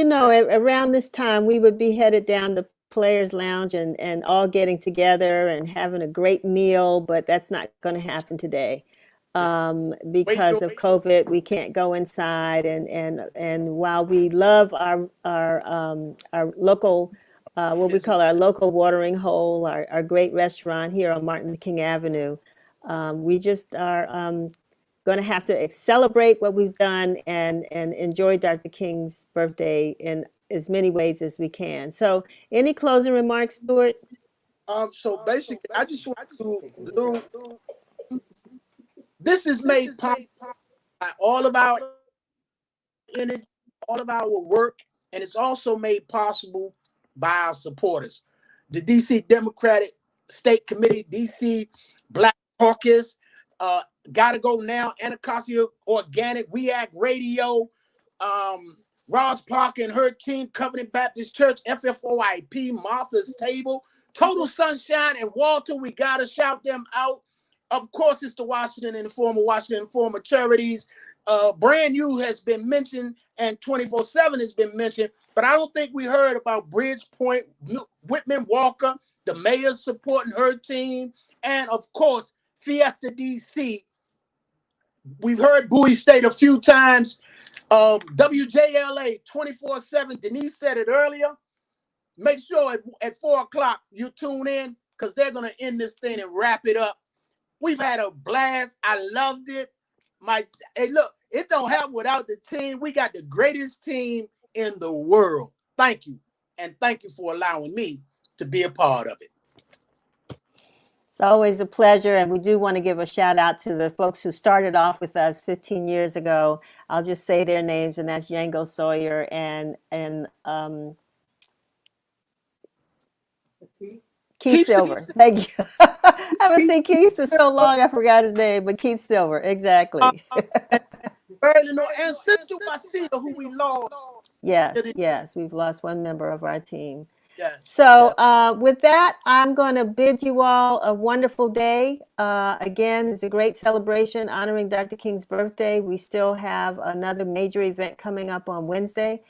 around this time we would be headed down the Players Lounge and all getting together and having a great meal, but that's not going to happen today. Because of COVID, we can't go inside, and while we love our local, what we call our local watering hole, our great restaurant here on Martin Luther King Avenue, we just are going to have to celebrate what we've done and enjoy Dr. King's birthday in as many ways as we can. So, any closing remarks, Stuart? So basically, I just want to do. This is made possible by all of our energy, all of our work, and it's also made possible by our supporters. The DC Democratic State Committee, DC Black Caucus, Gotta Go Now, Anacostia Organic, We Act Radio, Ross Parker and her team, Covenant Baptist Church, FFOIP, Martha's Table, Total Sunshine, and Walter. We gotta shout them out. Of course, it's the Washington Informer Charities. Brand New has been mentioned, and 24/7 has been mentioned, but I don't think we heard about Bridgepoint, Whitman Walker, the mayor supporting her team, and of course, Fiesta DC we've heard Bowie State a few times. WJLA 24/7. Denise said it earlier. Make sure at 4 o'clock you tune in because they're going to end this thing and wrap it up. We've had a blast. I loved it. Hey, look, it don't happen without the team. We got the greatest team in the world. Thank you. And thank you for allowing me to be a part of it. It's always a pleasure, and we do want to give a shout out to the folks who started off with us 15 years ago. I'll just say their names, and that's Yango Sawyer and Keith Silver. Thank you. I haven't seen Keith in so long, I forgot his name, but Keith Silver, exactly. And Sister Wasita, who we lost. Yes, we've lost one member of our team. Yes. So with that, I'm going to bid you all a wonderful day. Again, it's a great celebration honoring Dr. King's birthday. We still have another major event coming up on Wednesday.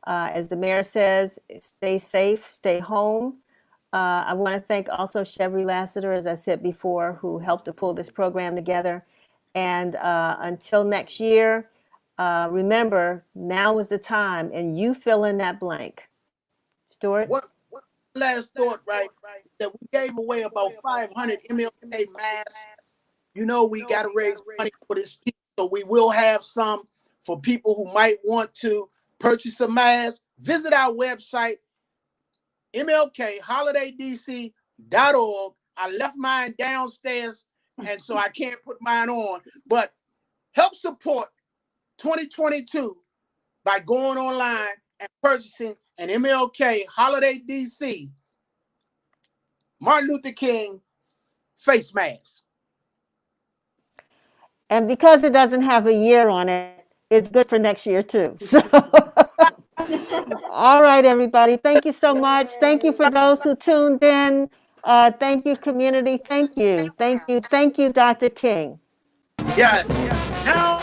As the mayor says, stay safe, stay home. I want to thank also Chevry Lassiter, as I said before, who helped to pull this program together. And until next year, remember, now is the time, and you fill in that blank. Stuart? What last thought, right? That we gave away about 500 MLK masks. You know, we got to raise money for this, so we will have some for people who might want to purchase a mask. Visit our website, MLKHolidayDC.org. I left mine downstairs, and so I can't put mine on. But help support 2022 by going online and purchasing an MLK Holiday DC Martin Luther King face mask. And because it doesn't have a year on it, it's good for next year too. So, all right, everybody. Thank you so much. Thank you for those who tuned in. Thank you, community. Thank you. Thank you. Thank you, Dr. King. Yes. Now